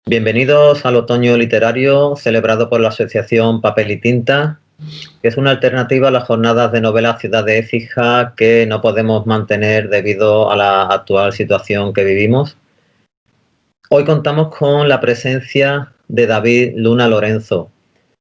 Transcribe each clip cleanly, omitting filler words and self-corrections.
Bienvenidos al Otoño Literario, celebrado por la Asociación Papel y Tinta, que es una alternativa a las jornadas de novela Ciudad de Écija que no podemos mantener debido a la actual situación que vivimos. Hoy contamos con la presencia de David Luna Lorenzo.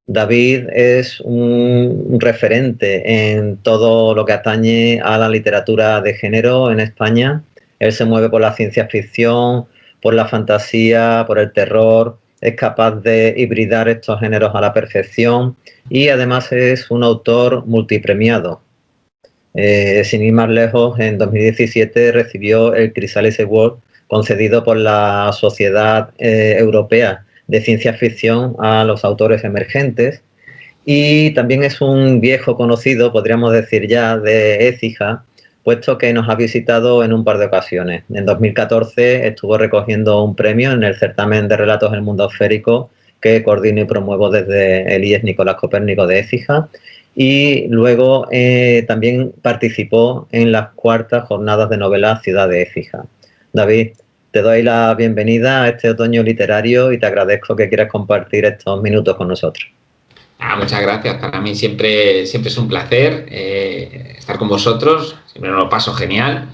David es un referente en todo lo que atañe a la literatura de género en España. Él se mueve por la ciencia ficción, por la fantasía, por el terror, es capaz de hibridar estos géneros a la perfección y además es un autor multipremiado. Sin ir más lejos, en 2017 recibió el Chrysalis Award concedido por la Sociedad Europea de Ciencia Ficción a los autores emergentes, y también es un viejo conocido, podríamos decir ya, de Écija, puesto que nos ha visitado en un par de ocasiones. En 2014 estuvo recogiendo un premio en el certamen de relatos del mundo esférico que coordino y promuevo desde el IES Nicolás Copérnico de Écija, y luego también participó en las cuartas jornadas de novela Ciudad de Écija. David, te doy la bienvenida a este otoño literario y te agradezco que quieras compartir estos minutos con nosotros. Muchas gracias. Para mí siempre es un placer estar con vosotros. Siempre me lo paso genial.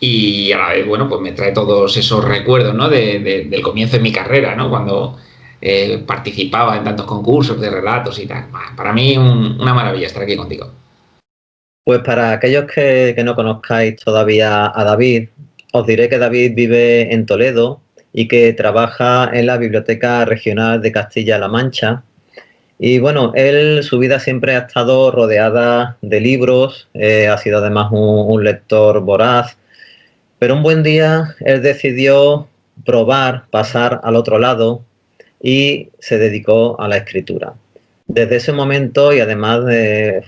Y a la vez, bueno, pues me trae todos esos recuerdos, ¿no? Del comienzo de mi carrera, ¿no? Cuando participaba en tantos concursos de relatos y tal. Para mí una maravilla estar aquí contigo. Pues para aquellos que no conozcáis todavía a David, os diré que David vive en Toledo y que trabaja en la Biblioteca Regional de Castilla-La Mancha. Y bueno, su vida siempre ha estado rodeada de libros, ha sido además un lector voraz, pero un buen día él decidió probar, pasar al otro lado y se dedicó a la escritura. Desde ese momento, y además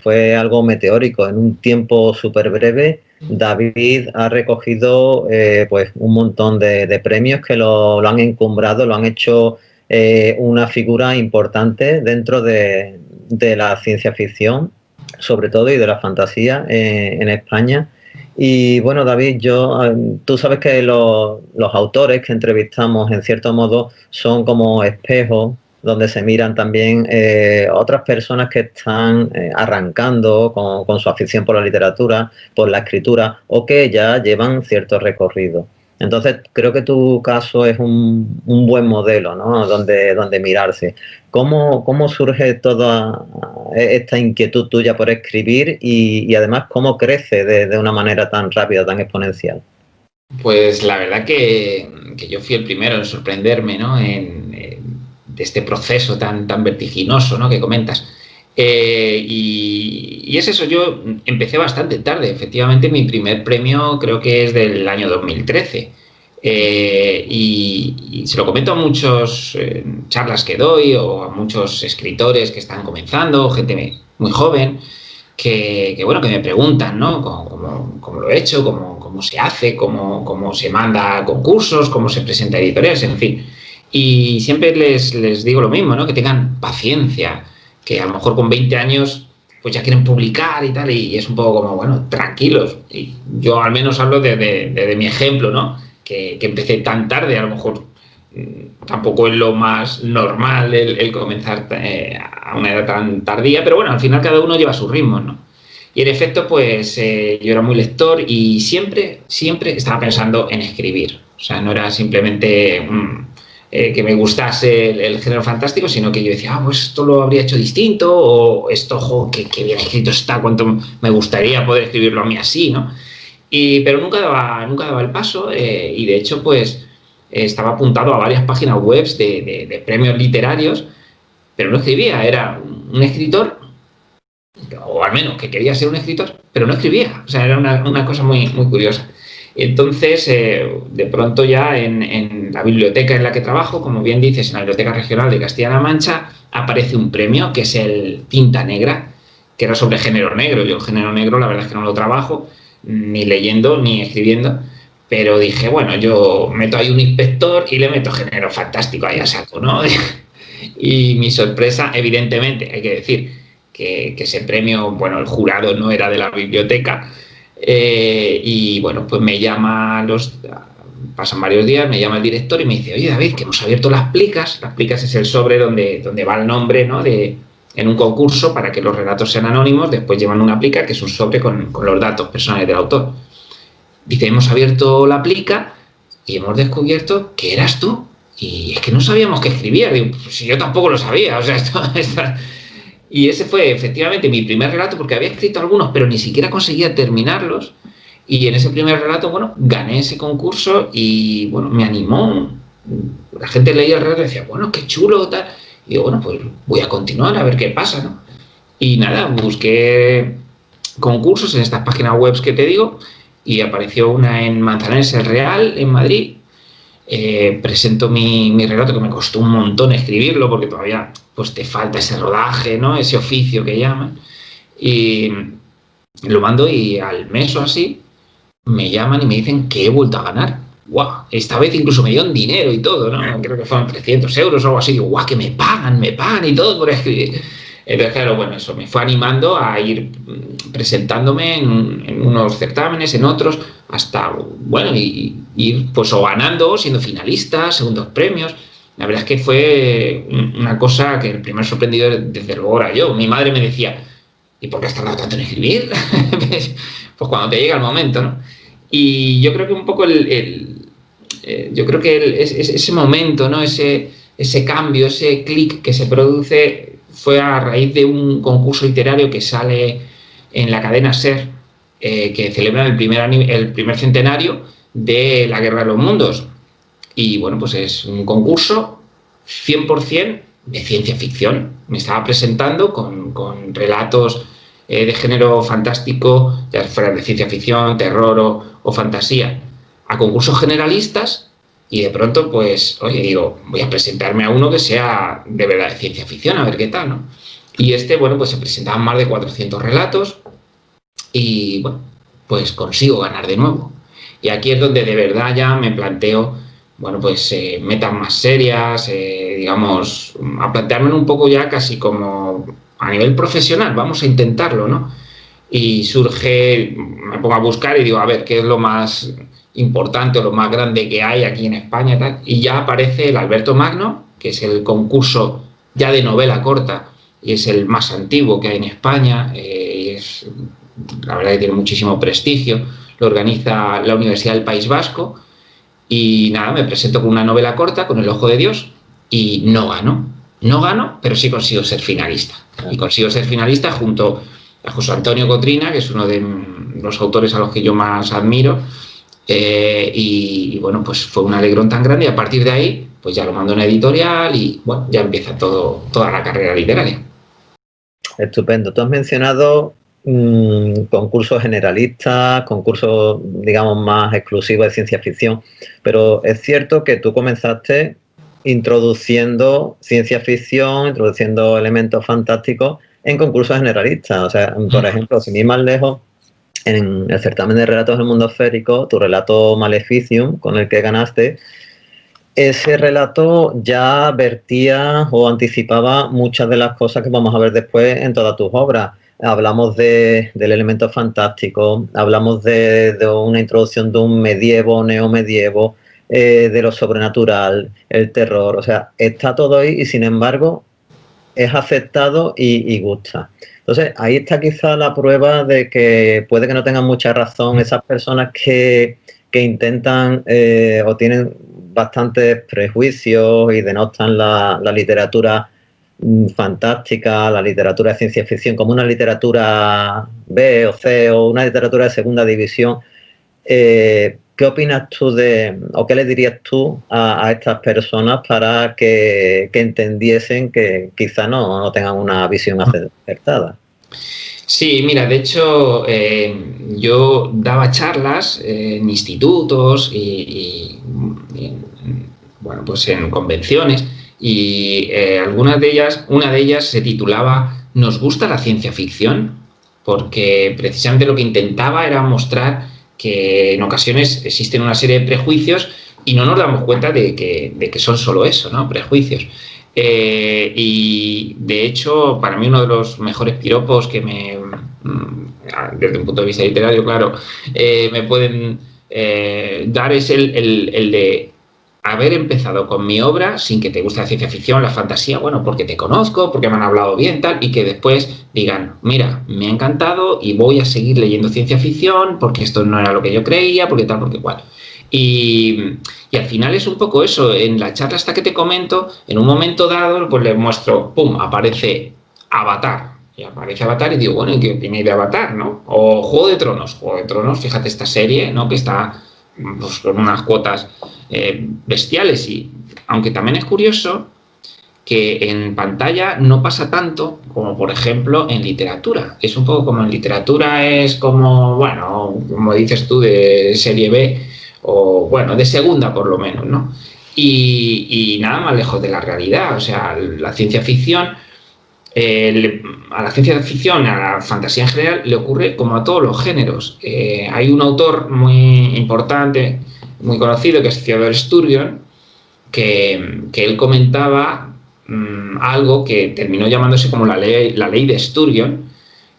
fue algo meteórico, en un tiempo súper breve, David ha recogido pues un montón de premios que lo han encumbrado, lo han hecho una figura importante dentro de la ciencia ficción, sobre todo, y de la fantasía en España. Y bueno, David, tú sabes que los autores que entrevistamos, en cierto modo, son como espejos donde se miran también otras personas que están arrancando con su afición por la literatura, por la escritura, o que ya llevan cierto recorrido. Entonces, creo que tu caso es un buen modelo, ¿no? Donde mirarse. ¿Cómo surge toda esta inquietud tuya por escribir y además cómo crece de una manera tan rápida, tan exponencial? Pues la verdad que yo fui el primero en sorprenderme, ¿no? De este proceso tan vertiginoso, ¿no? Que comentas. Y es eso, yo empecé bastante tarde. Efectivamente, mi primer premio creo que es del año 2013. Y se lo comento a muchos charlas que doy o a muchos escritores que están comenzando, gente muy joven, bueno, que me preguntan, ¿no? ¿Cómo lo he hecho? ¿Cómo se hace? ¿Cómo se manda a concursos? ¿Cómo se presenta a editoriales? En fin. Y siempre les digo lo mismo, ¿no? Que tengan paciencia, que a lo mejor con 20 años pues ya quieren publicar y tal, y es un poco como, bueno, tranquilos. Y yo al menos hablo de mi ejemplo, ¿no? Que empecé tan tarde, a lo mejor tampoco es lo más normal el comenzar a una edad tan tardía, pero bueno, al final cada uno lleva sus ritmos, ¿no? Y en efecto, pues yo era muy lector y siempre estaba pensando en escribir. O sea, no era simplemente que me gustase el género fantástico, sino que yo decía, pues esto lo habría hecho distinto, o esto, jo, qué bien escrito está, cuánto me gustaría poder escribirlo a mí así, ¿no? Pero nunca daba el paso, y de hecho, pues estaba apuntado a varias páginas web de premios literarios, pero no escribía, era un escritor, o al menos que quería ser un escritor, pero no escribía. O sea, era una cosa muy curiosa. Entonces, de pronto ya en la biblioteca en la que trabajo, como bien dices, en la Biblioteca Regional de Castilla-La Mancha, aparece un premio que es el Tinta Negra, que era sobre género negro. Yo el género negro la verdad es que no lo trabajo, ni leyendo ni escribiendo, pero dije, bueno, yo meto ahí un inspector y le meto género fantástico ahí a saco, ¿no? Y mi sorpresa, evidentemente, hay que decir que ese premio, bueno, el jurado no era de la biblioteca, y bueno, pues me llama pasan varios días, me llama el director y me dice, oye David, que hemos abierto las plicas es el sobre donde va el nombre, ¿no?, en un concurso para que los relatos sean anónimos, después llevan una plica que es un sobre con los datos personales del autor. Dice, hemos abierto la plica y hemos descubierto que eras tú. Y es que no sabíamos qué escribías. Digo, pues yo tampoco lo sabía. O sea, Y ese fue efectivamente mi primer relato, porque había escrito algunos, pero ni siquiera conseguía terminarlos. Y en ese primer relato, bueno, gané ese concurso y, bueno, me animó. La gente leía el relato y decía, bueno, qué chulo, tal. Y digo, bueno, pues voy a continuar a ver qué pasa, ¿no? Y nada, busqué concursos en estas páginas web que te digo y apareció una en Manzanares el Real, en Madrid. Presento mi relato, que me costó un montón escribirlo porque todavía pues te falta ese rodaje, ¿no?, ese oficio que llaman, y lo mando y al mes o así me llaman y me dicen que he vuelto a ganar. ¡Guau! Esta vez incluso me dieron dinero y todo, ¿no? Creo que fueron 300 euros o algo así. Digo, ¡guau! Que me pagan y todo por escribir. Entonces, claro, bueno, eso me fue animando a ir presentándome en unos certámenes, en otros, hasta, bueno, y ir pues o ganando, o siendo finalista, segundos premios. La verdad es que fue una cosa que el primer sorprendido desde luego era yo. Mi madre me decía, ¿y por qué has tardado tanto en escribir? Pues cuando te llega el momento, ¿no? Y yo creo que un poco ese momento, ¿no?, ese cambio, ese clic que se produce fue a raíz de un concurso literario que sale en la cadena SER, que celebra el primer centenario de la Guerra de los Mundos. Y bueno, pues es un concurso 100% de ciencia ficción. Me estaba presentando con relatos de género fantástico, ya fueran de ciencia ficción, terror o fantasía, a concursos generalistas. Y de pronto, pues, oye, digo, voy a presentarme a uno que sea de verdad de ciencia ficción, a ver qué tal, ¿no? Y bueno, pues se presentaban más de 400 relatos y, bueno, pues consigo ganar de nuevo. Y aquí es donde de verdad ya me planteo, bueno, pues metas más serias, digamos, a plantearme un poco ya casi como a nivel profesional, vamos a intentarlo, ¿no? Y me pongo a buscar y digo, a ver, ¿qué es lo más importante o lo más grande que hay aquí en España, tal? Y ya aparece el Alberto Magno, que es el concurso ya de novela corta y es el más antiguo que hay en España, la verdad que tiene muchísimo prestigio, lo organiza la Universidad del País Vasco y nada, me presento con una novela corta, con El Ojo de Dios, y no gano, pero sí consigo ser finalista. Y consigo ser finalista junto a José Antonio Cotrina, que es uno de los autores a los que yo más admiro, y bueno, pues fue un alegrón tan grande y a partir de ahí pues ya lo mando a una editorial y bueno, ya empieza toda la carrera literaria. Estupendo. Tú has mencionado concursos generalistas, concursos, digamos, más exclusivos de ciencia ficción, pero es cierto que tú comenzaste introduciendo ciencia ficción, introduciendo elementos fantásticos en concursos generalistas. O sea, por ejemplo, sin ir más lejos, en el certamen de relatos del mundo esférico, tu relato Maleficium, con el que ganaste, ese relato ya vertía o anticipaba muchas de las cosas que vamos a ver después en todas tus obras. Hablamos del elemento fantástico, hablamos de una introducción de un medievo, neomedievo, de lo sobrenatural, el terror, o sea, está todo ahí y sin embargo es aceptado y gusta. Entonces, ahí está quizá la prueba de que puede que no tengan mucha razón esas personas que intentan o tienen bastantes prejuicios y denostan la literatura fantástica, la literatura de ciencia ficción como una literatura B o C o una literatura de segunda división. ¿Qué opinas tú o qué le dirías tú a estas personas para que entendiesen que quizá no tengan una visión acertada? Sí, mira, de hecho yo daba charlas en institutos y bueno, pues en convenciones y una de ellas se titulaba ¿Nos gusta la ciencia ficción? Porque precisamente lo que intentaba era mostrar que en ocasiones existen una serie de prejuicios y no nos damos cuenta de que son solo eso, ¿no? Prejuicios. Y de hecho, para mí uno de los mejores piropos que desde un punto de vista literario, claro, me pueden dar es el de haber empezado con mi obra sin que te guste la ciencia ficción, la fantasía, bueno, porque te conozco, porque me han hablado bien, tal, y que después digan, mira, me ha encantado y voy a seguir leyendo ciencia ficción porque esto no era lo que yo creía, porque tal, porque cual. Y al final es un poco eso, en la charla esta que te comento, en un momento dado, pues les muestro, pum, aparece Avatar. Y aparece Avatar y digo, bueno, ¿y qué opináis de Avatar, no? O Juego de Tronos, fíjate esta serie, ¿no? Que está pues, con unas cuotas bestiales y aunque también es curioso que en pantalla no pasa tanto como por ejemplo en literatura. Es un poco como en literatura es como, bueno, como dices tú, de serie B o bueno, de segunda por lo menos, ¿no? Y nada más lejos de la realidad, o sea, la ciencia ficción a la ciencia ficción, a la fantasía en general, le ocurre como a todos los géneros. Hay un autor muy importante, muy conocido, que es Theodore Sturgeon, que él comentaba algo que terminó llamándose como la ley de Sturgeon,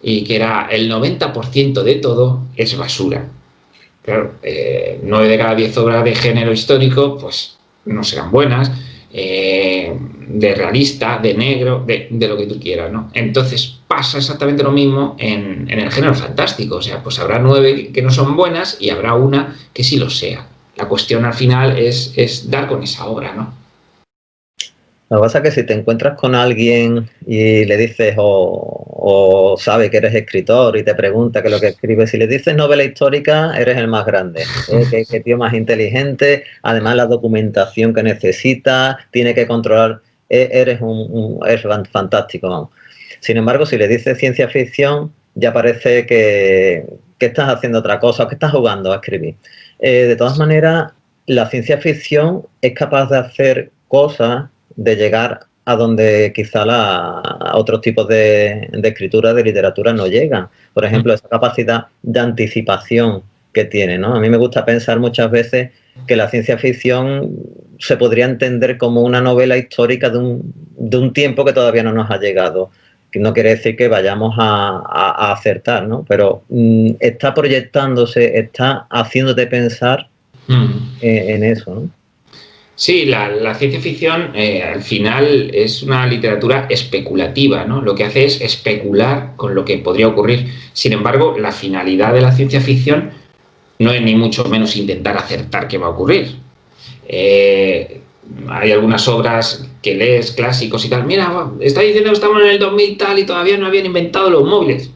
y que era el 90% de todo es basura. Claro, 9 de cada 10 obras de género histórico pues no serán buenas, de realista, de negro, de lo que tú quieras, ¿no? Entonces pasa exactamente lo mismo en el género fantástico, o sea, pues habrá 9 que no son buenas y habrá una que sí lo sea. La cuestión al final es dar con esa obra, ¿no? Lo que pasa es que si te encuentras con alguien y le dices o sabe que eres escritor y te pregunta qué es lo que escribes, si le dices novela histórica, eres el más grande. Qué tío más inteligente, además la documentación que necesitas, tiene que controlar, eres fantástico, vamos. Sin embargo, si le dices ciencia ficción, ya parece que estás haciendo otra cosa o que estás jugando a escribir. De todas maneras, la ciencia ficción es capaz de hacer cosas, de llegar a donde quizá otros tipos de escritura, de literatura no llegan. Por ejemplo, esa capacidad de anticipación que tiene, ¿no? A mí me gusta pensar muchas veces que la ciencia ficción se podría entender como una novela histórica de un tiempo que todavía no nos ha llegado. Que no quiere decir que vayamos a acertar, ¿no? Pero está proyectándose, está haciéndote pensar en eso, ¿no? Sí, la ciencia ficción al final es una literatura especulativa, ¿no? Lo que hace es especular con lo que podría ocurrir. Sin embargo, la finalidad de la ciencia ficción no es ni mucho menos intentar acertar qué va a ocurrir. Hay algunas obras que lees, clásicos y tal. Mira, está diciendo que estamos en el 2000 tal y todavía no habían inventado los móviles.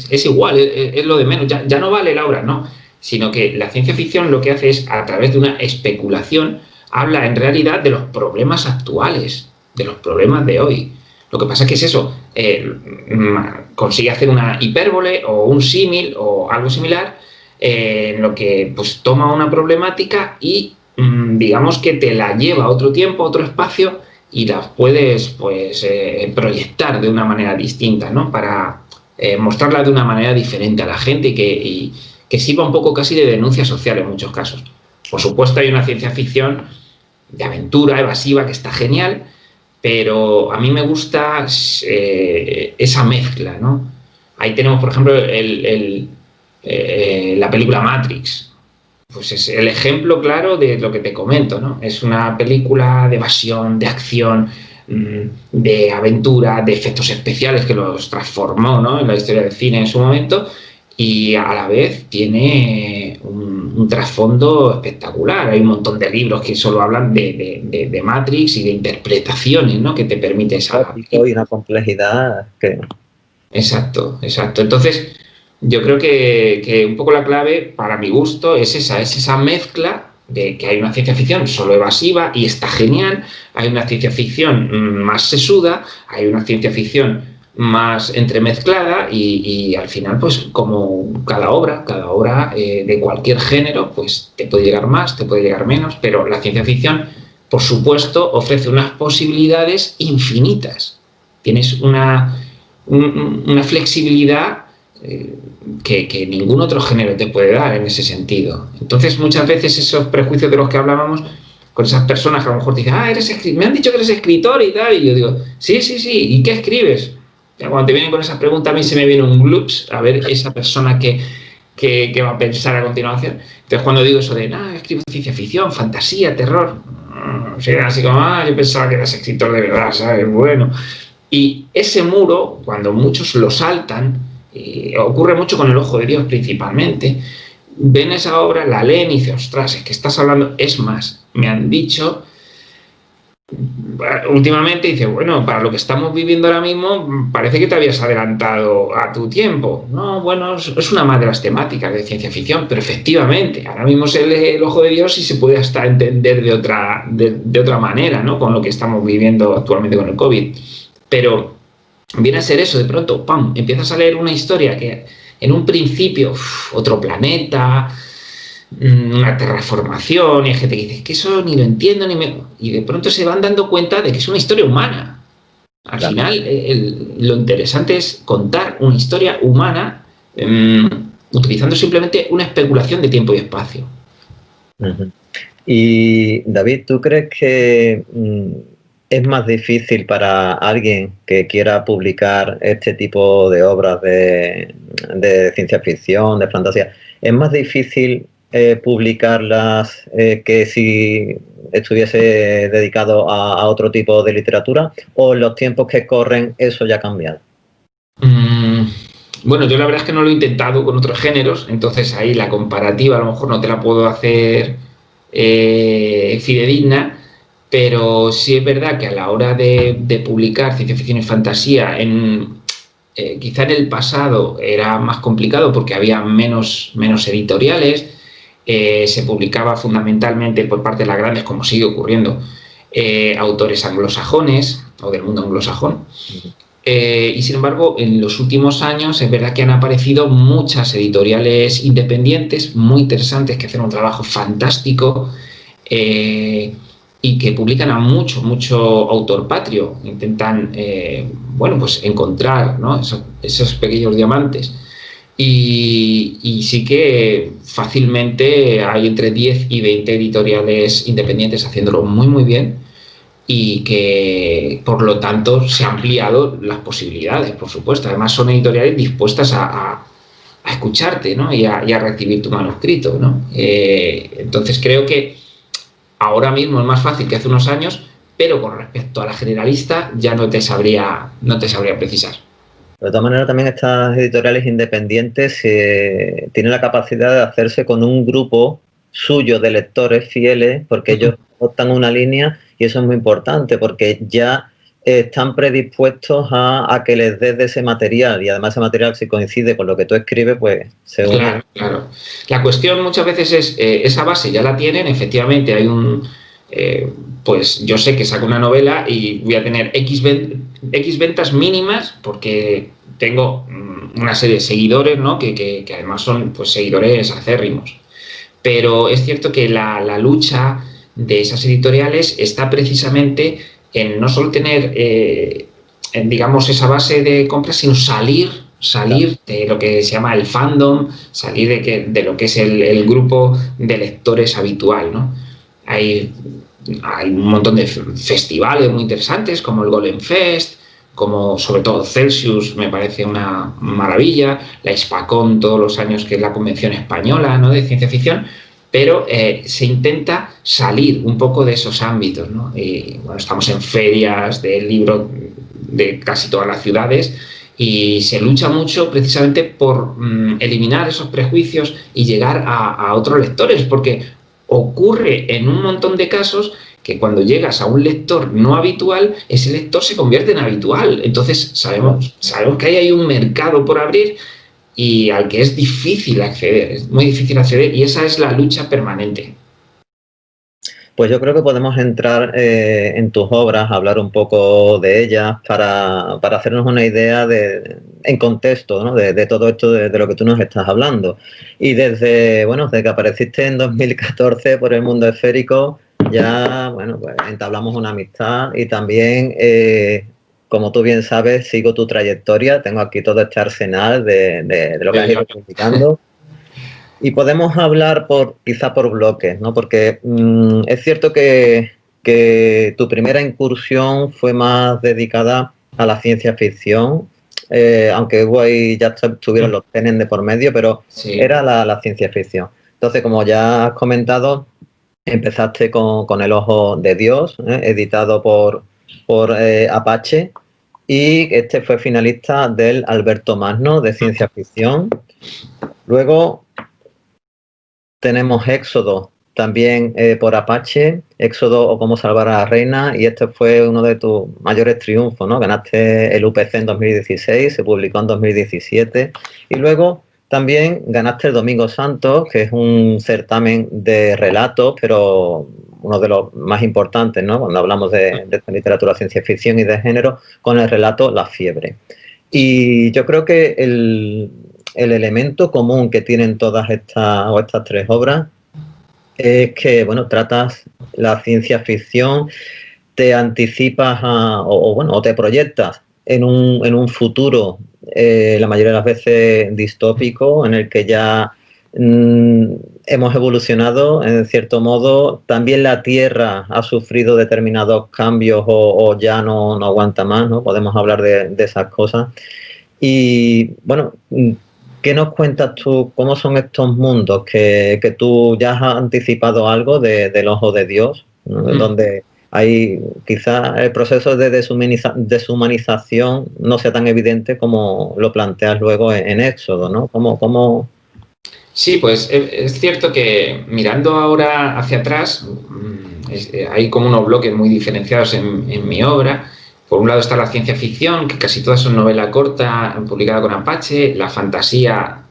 Es igual, es lo de menos. Ya no vale la obra, ¿no? Sino que la ciencia ficción lo que hace es, a través de una especulación, habla en realidad de los problemas actuales, de los problemas de hoy. Lo que pasa es que es eso, consigue hacer una hipérbole o un símil o algo similar, en lo que pues toma una problemática y digamos que te la lleva a otro tiempo, a otro espacio y la puedes pues proyectar de una manera distinta, ¿no? Para mostrarla de una manera diferente a la gente y que sirva un poco casi de denuncia social en muchos casos. Por supuesto hay una ciencia ficción de aventura, evasiva, que está genial, pero a mí me gusta esa mezcla, ¿no? Ahí tenemos, por ejemplo, la película Matrix. Pues es el ejemplo claro de lo que te comento, ¿no? Es una película de evasión, de acción, de aventura, de efectos especiales que los transformó, ¿no? En la historia del cine en su momento, y a la vez tiene un trasfondo espectacular. Hay un montón de libros que solo hablan de Matrix y de interpretaciones, ¿no? Que te permite esa... Y una complejidad que... Exacto. Entonces, yo creo que un poco la clave, para mi gusto, es esa mezcla de que hay una ciencia ficción solo evasiva y está genial, hay una ciencia ficción más sesuda, hay una ciencia ficción más entremezclada y al final pues como cada obra de cualquier género pues te puede llegar más, te puede llegar menos, pero la ciencia ficción por supuesto ofrece unas posibilidades infinitas, tienes una flexibilidad que ningún otro género te puede dar en ese sentido. Entonces muchas veces esos prejuicios de los que hablábamos con esas personas que a lo mejor te dicen, me han dicho que eres escritor y tal, y yo digo, sí, ¿y qué escribes? Cuando te vienen con esas preguntas, a mí se me viene un gloops a ver esa persona que que va a pensar a continuación. Entonces, cuando digo eso de, escribo ciencia ficción, fantasía, terror, así como, yo pensaba que eras escritor de verdad, ¿sabes? Bueno. Y ese muro, cuando muchos lo saltan, ocurre mucho con El Ojo de Dios principalmente, ven esa obra, la leen y dicen, ostras, es que estás hablando, es más, me han dicho últimamente, dice, bueno, para lo que estamos viviendo ahora mismo, parece que te habías adelantado a tu tiempo. No, bueno, es una más de las temáticas de ciencia ficción, pero efectivamente, ahora mismo se lee El Ojo de Dios y se puede hasta entender de otra manera, ¿no? Con lo que estamos viviendo actualmente con el COVID. Pero viene a ser eso, de pronto, ¡pam!, empiezas a leer una historia que en un principio, otro planeta, una terraformación, y hay gente que dice, que eso ni lo entiendo, y de pronto se van dando cuenta de que es una historia humana. Al final, lo interesante es contar una historia humana utilizando simplemente una especulación de tiempo y espacio. Y David, ¿tú crees que es más difícil para alguien que quiera publicar este tipo de obras de ciencia ficción, de fantasía, es más difícil publicarlas que si estuviese dedicado a otro tipo de literatura, o en los tiempos que corren eso ya ha cambiado? Bueno, yo la verdad es que no lo he intentado con otros géneros, entonces ahí la comparativa a lo mejor no te la puedo hacer fidedigna, pero sí es verdad que a la hora de publicar ciencia ficción y fantasía, quizá en el pasado era más complicado porque había menos editoriales, se publicaba fundamentalmente por parte de las grandes, como sigue ocurriendo, autores anglosajones o del mundo anglosajón. Y sin embargo, en los últimos años es verdad que han aparecido muchas editoriales independientes muy interesantes que hacen un trabajo fantástico y que publican a mucho autor patrio. Intentan, pues encontrar, ¿no?, esos pequeños diamantes. Y sí que fácilmente hay entre 10 y 20 editoriales independientes haciéndolo muy bien, y que por lo tanto se han ampliado las posibilidades, por supuesto. Además son editoriales dispuestas a escucharte, ¿no?, y a recibir tu manuscrito, ¿no? Entonces creo que ahora mismo es más fácil que hace unos años, pero con respecto a la generalista ya no te sabría precisar. De todas maneras, también estas editoriales independientes tienen la capacidad de hacerse con un grupo suyo de lectores fieles, porque ellos adoptan una línea, y eso es muy importante, porque ya están predispuestos a que les des de ese material, y además ese material, si coincide con lo que tú escribes, pues se une. Claro. La cuestión muchas veces es, esa base ya la tienen, efectivamente hay pues yo sé que saco una novela y voy a tener X ventas mínimas porque tengo una serie de seguidores, ¿no?, que además son pues seguidores acérrimos. Pero es cierto que la lucha de esas editoriales está precisamente en no solo tener, digamos, esa base de compras, sino salir de lo que se llama el fandom, salir de lo que es el grupo de lectores habitual, ¿no? Hay un montón de festivales muy interesantes, como el Golem Fest, como sobre todo Celsius, me parece una maravilla, la Spacon todos los años, que es la convención española, ¿no?, de ciencia ficción, pero se intenta salir un poco de esos ámbitos, ¿no? Y, bueno, estamos en ferias del libro de casi todas las ciudades, y se lucha mucho precisamente por eliminar esos prejuicios y llegar a otros lectores, porque ocurre en un montón de casos que cuando llegas a un lector no habitual, ese lector se convierte en habitual. Entonces sabemos que hay un mercado por abrir y al que es difícil acceder, es muy difícil acceder, y esa es la lucha permanente. Pues yo creo que podemos entrar en tus obras, hablar un poco de ellas para hacernos una idea en contexto, ¿no?, de todo esto de lo que tú nos estás hablando. Y desde que apareciste en 2014 por El Mundo Esférico, ya, pues entablamos una amistad, y también, como tú bien sabes, sigo tu trayectoria, tengo aquí todo este arsenal de lo que has ido publicando. Y podemos hablar quizá por bloques, ¿no? Porque es cierto que tu primera incursión fue más dedicada a la ciencia ficción, aunque hubo ahí, ya estuvieron los Tenet de por medio, pero Sí. era la ciencia ficción. Entonces, como ya has comentado, empezaste con El Ojo de Dios, editado por Apache, y este fue finalista del Alberto Magno de ciencia ficción. Luego tenemos Éxodo, también por Apache, Éxodo o Cómo salvar a la reina, y este fue uno de tus mayores triunfos, ¿no? Ganaste el UPC en 2016, se publicó en 2017, y luego también ganaste el Domingo Santos, que es un certamen de relatos, pero uno de los más importantes, ¿no? Cuando hablamos de literatura, ciencia ficción y de género, con el relato La fiebre. Y yo creo que el elemento común que tienen todas estas tres obras es que, bueno, tratas la ciencia ficción, te anticipas o te proyectas en un futuro, la mayoría de las veces distópico, en el que ya hemos evolucionado en cierto modo. También la Tierra ha sufrido determinados cambios o ya no aguanta más, ¿no? Podemos hablar de esas cosas. Y bueno, ¿qué nos cuentas tú? ¿Cómo son estos mundos que tú ya has anticipado algo del Ojo de Dios, ¿no? Donde hay quizás el proceso de deshumanización no sea tan evidente como lo planteas luego en Éxodo, ¿no? ¿Cómo? Sí, pues es cierto que mirando ahora hacia atrás, hay como unos bloques muy diferenciados en mi obra. Por un lado está la ciencia ficción, que casi todas son novela corta, publicada con Apache. La fantasía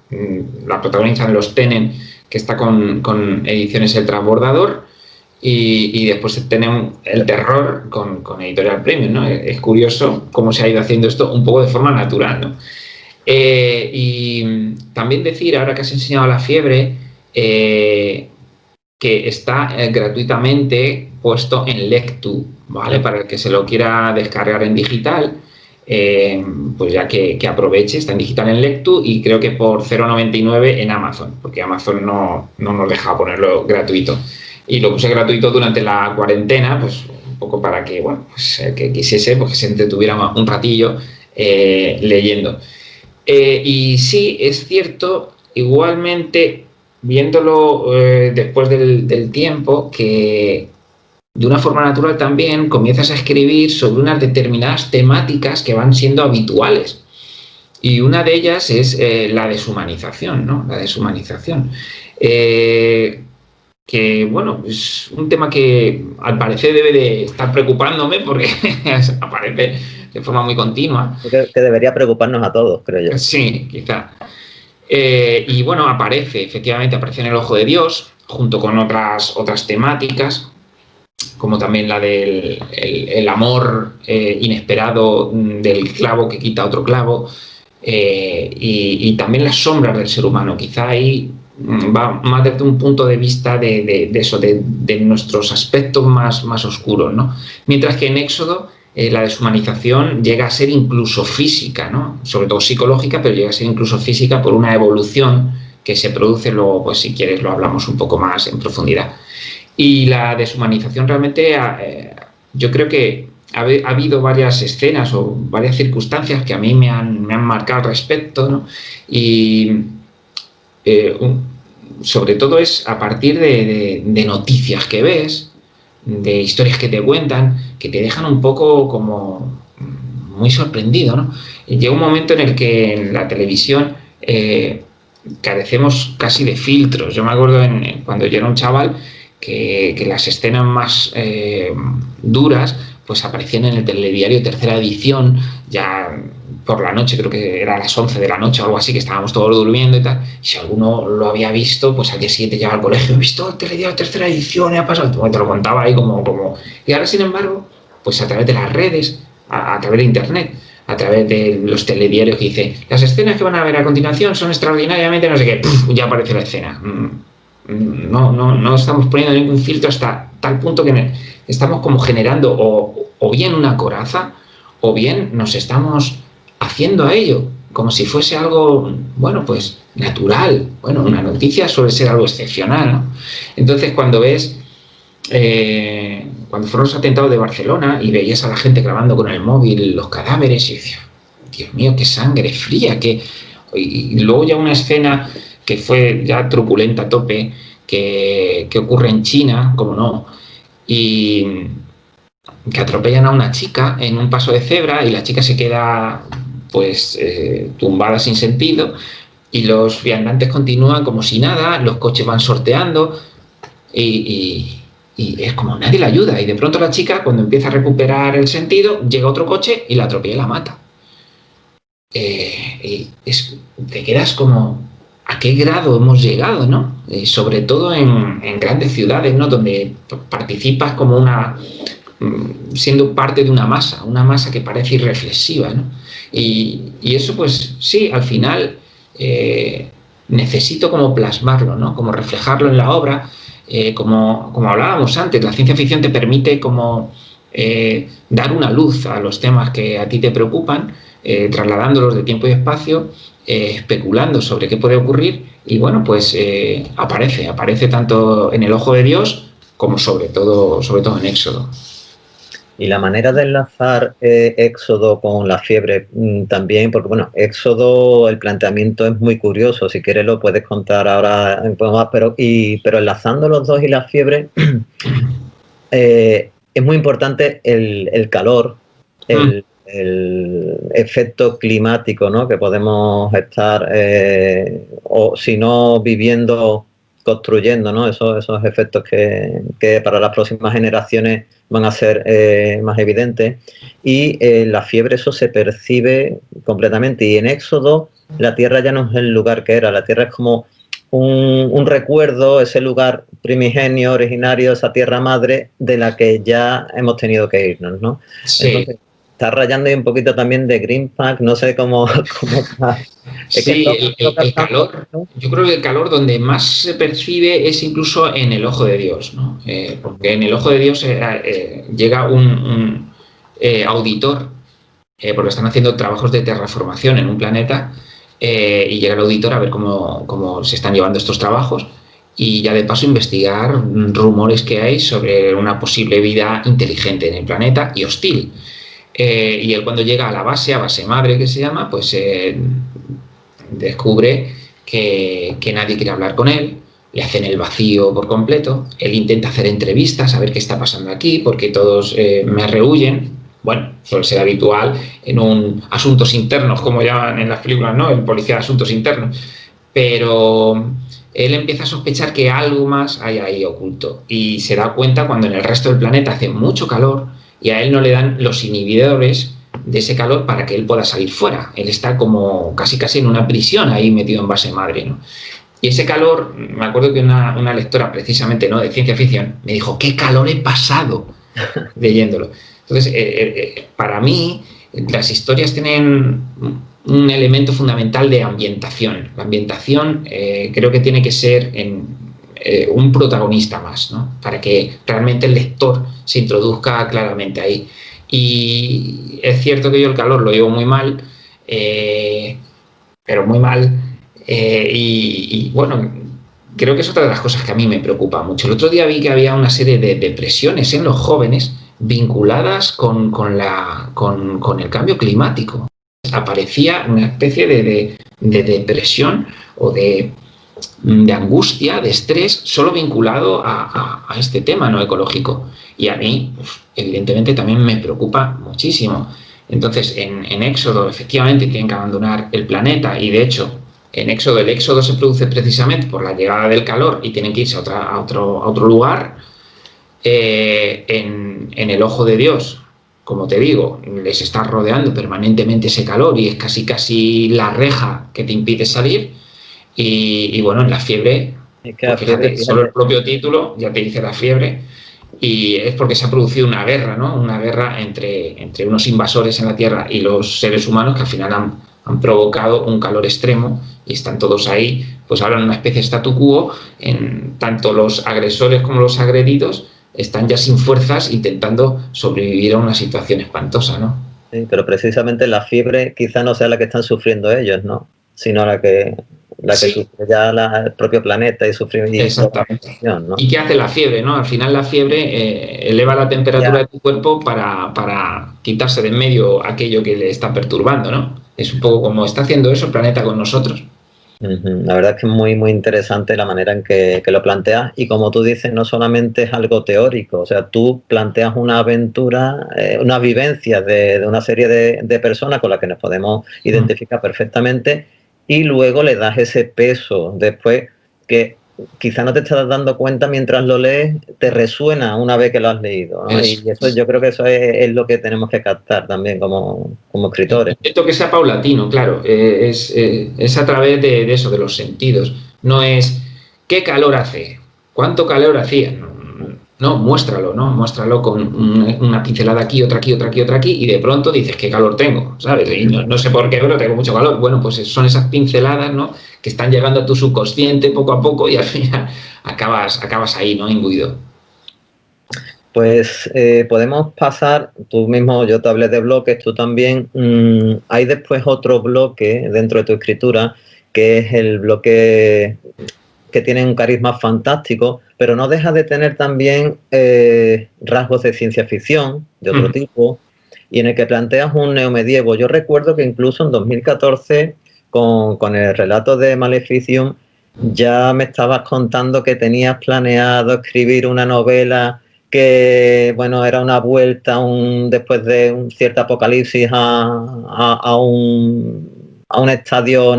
la protagonizan los Tenet, que está con Ediciones El Transbordador. Y después tenemos el terror con Editorial Premium, ¿no? Es curioso cómo se ha ido haciendo esto un poco de forma natural, ¿no? Y también decir, ahora que has enseñado La fiebre, que está gratuitamente puesto en Lectu, ¿vale? Para el que se lo quiera descargar en digital, pues ya que aproveche, está en digital en Lectu y creo que por 0,99 en Amazon, porque Amazon no nos deja ponerlo gratuito. Y lo puse gratuito durante la cuarentena, pues un poco para que, bueno, pues el que quisiese, pues que se entretuviera un ratillo leyendo. Y sí, es cierto, igualmente, viéndolo después del tiempo, que de una forma natural también comienzas a escribir sobre unas determinadas temáticas que van siendo habituales. Y una de ellas es la deshumanización, ¿no? La deshumanización. Que, bueno, es un tema que al parecer debe de estar preocupándome porque aparece de forma muy continua. Que debería preocuparnos a todos, creo yo. Sí, quizá. Y bueno, efectivamente aparece en El Ojo de Dios, junto con otras temáticas, como también la del el amor inesperado del clavo que quita otro clavo, y también las sombras del ser humano. Quizá ahí va más desde un punto de vista de eso, de nuestros aspectos más oscuros, ¿no? Mientras que en Éxodo la deshumanización llega a ser incluso física, ¿no? Sobre todo psicológica, pero llega a ser incluso física por una evolución que se produce. Luego, pues si quieres lo hablamos un poco más en profundidad. Y la deshumanización realmente, yo creo que ha habido varias escenas o varias circunstancias que a mí me han marcado al respecto, ¿no? Y sobre todo es a partir de noticias que ves, de historias que te cuentan, que te dejan un poco como muy sorprendido, ¿no? Y llega un momento en el que en la televisión carecemos casi de filtros. Yo me acuerdo cuando yo era un chaval que las escenas más duras pues aparecían en el telediario Tercera Edición, ya por la noche, creo que era a las 11 de la noche o algo así, que estábamos todos durmiendo y tal. Y si alguno lo había visto, pues al día siguiente llegaba al colegio: he visto el telediario Tercera Edición, y ha pasado. Te lo contaba ahí como... Y ahora, sin embargo, pues a través de las redes, a través de internet, a través de los telediarios que dice: las escenas que van a ver a continuación son extraordinariamente no sé qué, ya aparece la escena. No estamos poniendo ningún filtro hasta tal punto que estamos como generando o bien una coraza o bien nos estamos haciendo a ello como si fuese algo, bueno, pues natural. Bueno, una noticia suele ser algo excepcional, ¿no? Entonces, cuando ves cuando fueron los atentados de Barcelona y veías a la gente grabando con el móvil los cadáveres y decías: Dios mío, qué sangre fría, y luego ya una escena que fue ya truculenta a tope, que ocurre en China, como no, y que atropellan a una chica en un paso de cebra y la chica se queda pues tumbada sin sentido y los viandantes continúan como si nada, los coches van sorteando y es como nadie la ayuda y de pronto la chica cuando empieza a recuperar el sentido llega otro coche y la atropella y la mata. Te quedas como a qué grado hemos llegado, ¿no? Sobre todo en grandes ciudades, ¿no? Donde participas como siendo parte de una masa que parece irreflexiva, ¿no? Y eso, pues sí, al final necesito como plasmarlo, ¿no? Como reflejarlo en la obra, como hablábamos antes, la ciencia ficción te permite como dar una luz a los temas que a ti te preocupan, trasladándolos de tiempo y espacio, especulando sobre qué puede ocurrir y bueno, pues aparece tanto en El Ojo de Dios como sobre todo en Éxodo. Y la manera de enlazar Éxodo con la fiebre también, porque bueno, Éxodo, el planteamiento es muy curioso, si quieres lo puedes contar ahora un poco más, pero enlazando los dos y la fiebre, es muy importante el calor, el efecto climático, ¿no? Que podemos estar, o si no viviendo, construyendo, ¿no? Esos efectos que para las próximas generaciones van a ser más evidentes. Y la fiebre, eso se percibe completamente. Y en Éxodo, la tierra ya no es el lugar que era, la tierra es como un recuerdo, ese lugar primigenio, originario, esa tierra madre de la que ya hemos tenido que irnos, ¿no? Sí. Entonces, está rayando ahí un poquito también de Green Pack, no sé cómo está. Sí, el calor, ¿no? Yo creo que el calor donde más se percibe es incluso en El Ojo de Dios, ¿no? Porque en El Ojo de Dios llega un auditor, porque están haciendo trabajos de terraformación en un planeta, y llega el auditor a ver cómo se están llevando estos trabajos y ya de paso investigar rumores que hay sobre una posible vida inteligente en el planeta y hostil. Y él cuando llega a base madre que se llama, pues descubre que nadie quiere hablar con él, le hacen el vacío por completo, él intenta hacer entrevistas, a ver qué está pasando aquí, porque todos me rehuyen. Bueno, suele ser habitual en un asuntos internos, como llaman en las películas, ¿no? El policía de asuntos internos. Pero él empieza a sospechar que algo más hay ahí oculto y se da cuenta cuando en el resto del planeta hace mucho calor y a él no le dan los inhibidores de ese calor para que él pueda salir fuera. Él está como casi en una prisión ahí metido en base madre, ¿no? Y ese calor, me acuerdo que una lectora precisamente, ¿no?, de ciencia ficción me dijo, qué calor he pasado leyéndolo. Entonces, para mí, las historias tienen un elemento fundamental de ambientación. La ambientación creo que tiene que ser un protagonista más, ¿no?, para que realmente el lector se introduzca claramente ahí. Y es cierto que yo el calor lo llevo muy mal, pero muy mal. Y bueno, creo que es otra de las cosas que a mí me preocupa mucho. El otro día vi que había una serie de depresiones en los jóvenes vinculadas con el cambio climático. Aparecía una especie de depresión o de angustia, de estrés, solo vinculado a este tema no ecológico. Y a mí, evidentemente, también me preocupa muchísimo. Entonces, en Éxodo, efectivamente, tienen que abandonar el planeta y, de hecho, en Éxodo, el éxodo se produce precisamente por la llegada del calor y tienen que irse a otro lugar. En El Ojo de Dios, como te digo, les está rodeando permanentemente ese calor y es casi la reja que te impide salir. Y bueno, en la fiebre, es que pues fíjate, solo el propio título ya te dice la fiebre. Y es porque se ha producido una guerra, ¿no? Una guerra entre unos invasores en la Tierra y los seres humanos que al final han provocado un calor extremo y están todos ahí, pues ahora en una especie de statu quo, tanto los agresores como los agredidos están ya sin fuerzas intentando sobrevivir a una situación espantosa, ¿no? Sí, pero precisamente la fiebre quizá no sea la que están sufriendo ellos, ¿no?, sino la que la que Sí, sufre ya el propio planeta y sufre exactamente. ¿no? ¿Y qué hace la fiebre, no? Al final la fiebre eleva la temperatura Ya. de tu cuerpo para quitarse de en medio aquello que le está perturbando, ¿no? Es un poco como está haciendo eso el planeta con nosotros. Ujú. La verdad es que es muy, muy interesante la manera en que lo planteas y como tú dices, no solamente es algo teórico, o sea, tú planteas una aventura, una vivencia de una serie de personas con las que nos podemos identificar perfectamente y luego le das ese peso después que quizá no te estás dando cuenta mientras lo lees, te resuena una vez que lo has leído, ¿no? Eso Y eso es. yo creo que eso es lo que tenemos que captar también como escritores. Intento que sea paulatino, claro. Es a través de eso, de los sentidos. No es qué calor hace, cuánto calor hacía. No, no, muéstralo, ¿no? Muéstralo con una pincelada aquí, otra aquí, otra aquí, otra aquí, y de pronto dices qué calor tengo, ¿sabes? Y no sé por qué, pero tengo mucho calor. Bueno, pues son esas pinceladas, ¿no? Que están llegando a tu subconsciente poco a poco y al final acabas ahí, ¿no? Imbuido. Pues podemos pasar, tú mismo, yo te hablé de bloques, tú también. Hay después otro bloque dentro de tu escritura, que es el bloque que tiene un carisma fantástico, pero no deja de tener también rasgos de ciencia ficción, de otro tipo, y en el que planteas un neomedievo. Yo recuerdo que incluso en 2014, con el relato de Maleficium, ya me estabas contando que tenías planeado escribir una novela que bueno, era una vuelta después de un cierto apocalipsis a un estadio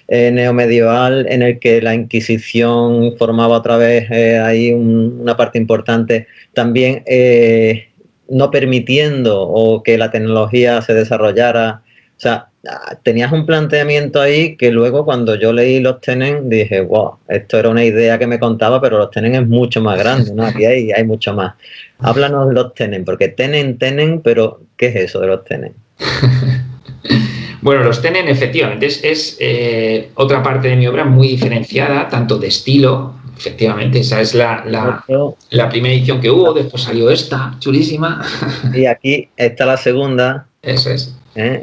neomedieval en el que la Inquisición formaba otra vez ahí una parte importante, también no permitiendo o que la tecnología se desarrollara. O sea, tenías un planteamiento ahí que luego cuando yo leí Los Tenen dije, wow, esto era una idea que me contaba, pero Los Tenen es mucho más grande, ¿no? Aquí hay mucho más. Háblanos de Los Tenen, porque Tenen, pero ¿qué es eso de Los Tenen? Bueno, los Tenen efectivamente es otra parte de mi obra muy diferenciada, tanto de estilo, efectivamente, esa es la primera edición que hubo, después salió esta, chulísima. Y aquí está la segunda. Eso es.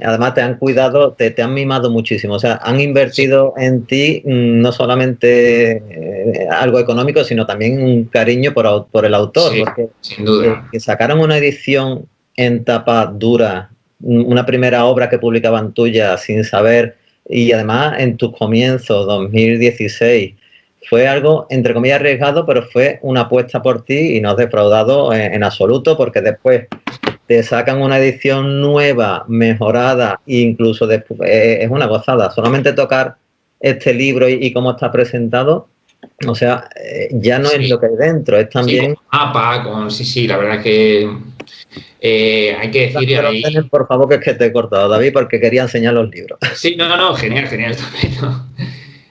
Además te han cuidado, te han mimado muchísimo, o sea, han Sí, invertido en ti no solamente algo económico, sino también un cariño por el autor, sí, porque sin duda. que sacaron una edición en tapa dura, una primera obra que publicaban tuya sin saber, y además en tus comienzos, 2016, fue algo, entre comillas, arriesgado, pero fue una apuesta por ti y no has defraudado en absoluto, porque después te sacan una edición nueva, mejorada, e incluso después, es una gozada. Solamente tocar este libro y cómo está presentado, o sea, ya no es Sí, lo que hay dentro, es sí, con también... mapa, sí, la verdad que hay que decir Pero ahí. por favor, que es que te he cortado, David, porque quería enseñar los libros. Sí, no, genial, estupendo.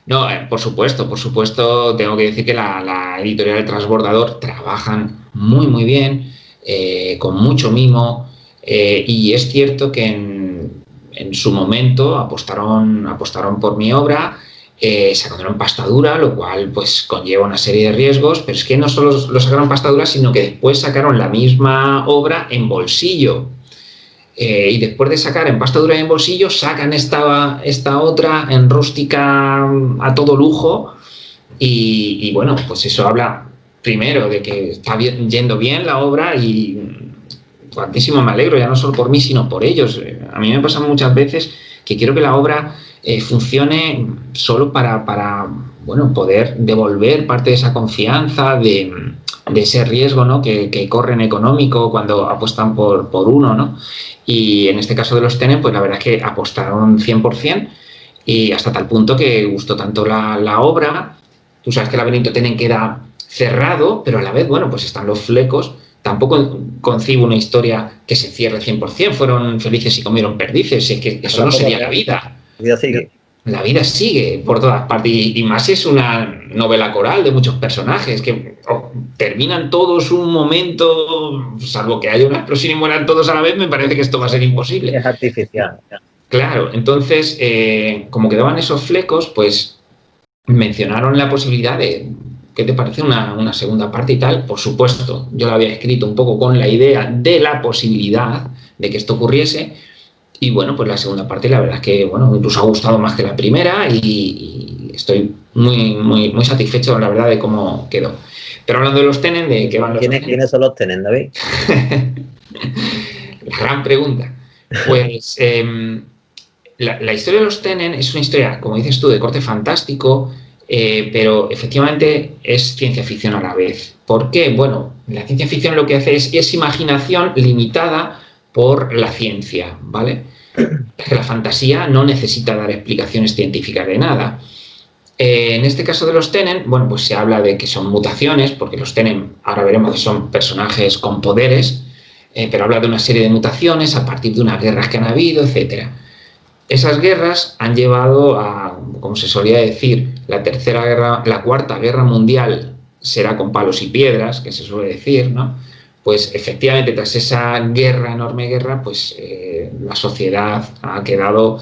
No, por supuesto, tengo que decir que la editorial El Transbordador trabajan muy, muy bien, con mucho mimo, y es cierto que en su momento apostaron por mi obra, sacaron pasta dura, lo cual pues conlleva una serie de riesgos, pero es que no solo lo sacaron pasta dura, sino que después sacaron la misma obra en bolsillo. Y después de sacar en pasta dura y en bolsillo, sacan esta otra en rústica a todo lujo. Y bueno, pues eso habla primero de que está yendo bien la obra y cuantísimo me alegro, ya no solo por mí, sino por ellos. A mí me pasa muchas veces que quiero que la obra funcione solo para bueno, poder devolver parte de esa confianza, de ese riesgo, ¿no? que corren económico cuando apuestan por uno, ¿no? Y en este caso de los Tenen, pues la verdad es que apostaron 100% y hasta tal punto que gustó tanto la obra. Tú sabes que el laberinto Tenen queda cerrado, pero a la vez, bueno, pues están los flecos. Tampoco concibo una historia que se cierre 100%, fueron felices y comieron perdices, es que eso no sería la vida. La vida sigue. La vida sigue por todas partes y más es una novela coral de muchos personajes que terminan todos un momento, salvo que haya una explosión y mueran todos a la vez, me parece que esto va a ser imposible. Es artificial. Claro, entonces, como quedaban esos flecos, pues mencionaron la posibilidad de, ¿qué te parece una segunda parte y tal? Por supuesto, yo la había escrito un poco con la idea de la posibilidad de que esto ocurriese Y bueno, pues la segunda parte la verdad es que, bueno, incluso ha gustado más que la primera y estoy muy satisfecho, la verdad, de cómo quedó. Pero hablando de los Tenen, ¿de qué van los Tenen? ¿Quiénes son los Tenen, David? La gran pregunta. Pues la historia de los Tenen es una historia, como dices tú, de corte fantástico, pero efectivamente es ciencia ficción a la vez. ¿Por qué? Bueno, la ciencia ficción lo que hace es imaginación limitada por la ciencia, ¿vale? La fantasía no necesita dar explicaciones científicas de nada. En este caso de los Tenen, bueno, pues se habla de que son mutaciones, porque los Tenen, ahora veremos que son personajes con poderes, pero habla de una serie de mutaciones a partir de unas guerras que han habido, etcétera. Esas guerras han llevado a, como se solía decir, la cuarta guerra mundial será con palos y piedras, que se suele decir, ¿no? Pues efectivamente, tras esa enorme guerra, pues la sociedad ha quedado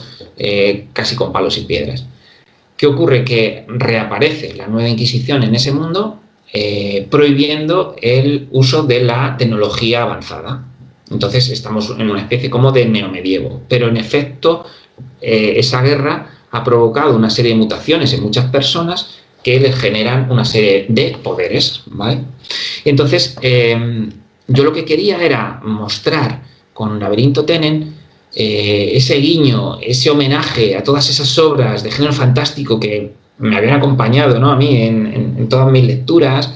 casi con palos y piedras. ¿Qué ocurre? Que reaparece la nueva Inquisición en ese mundo, prohibiendo el uso de la tecnología avanzada. Entonces estamos en una especie como de neomedievo. Pero en efecto, esa guerra ha provocado una serie de mutaciones en muchas personas que les generan una serie de poderes, ¿vale? Entonces, yo lo que quería era mostrar con Laberinto Tenen ese guiño, ese homenaje a todas esas obras de género fantástico que me habían acompañado, ¿no?, a mí en todas mis lecturas,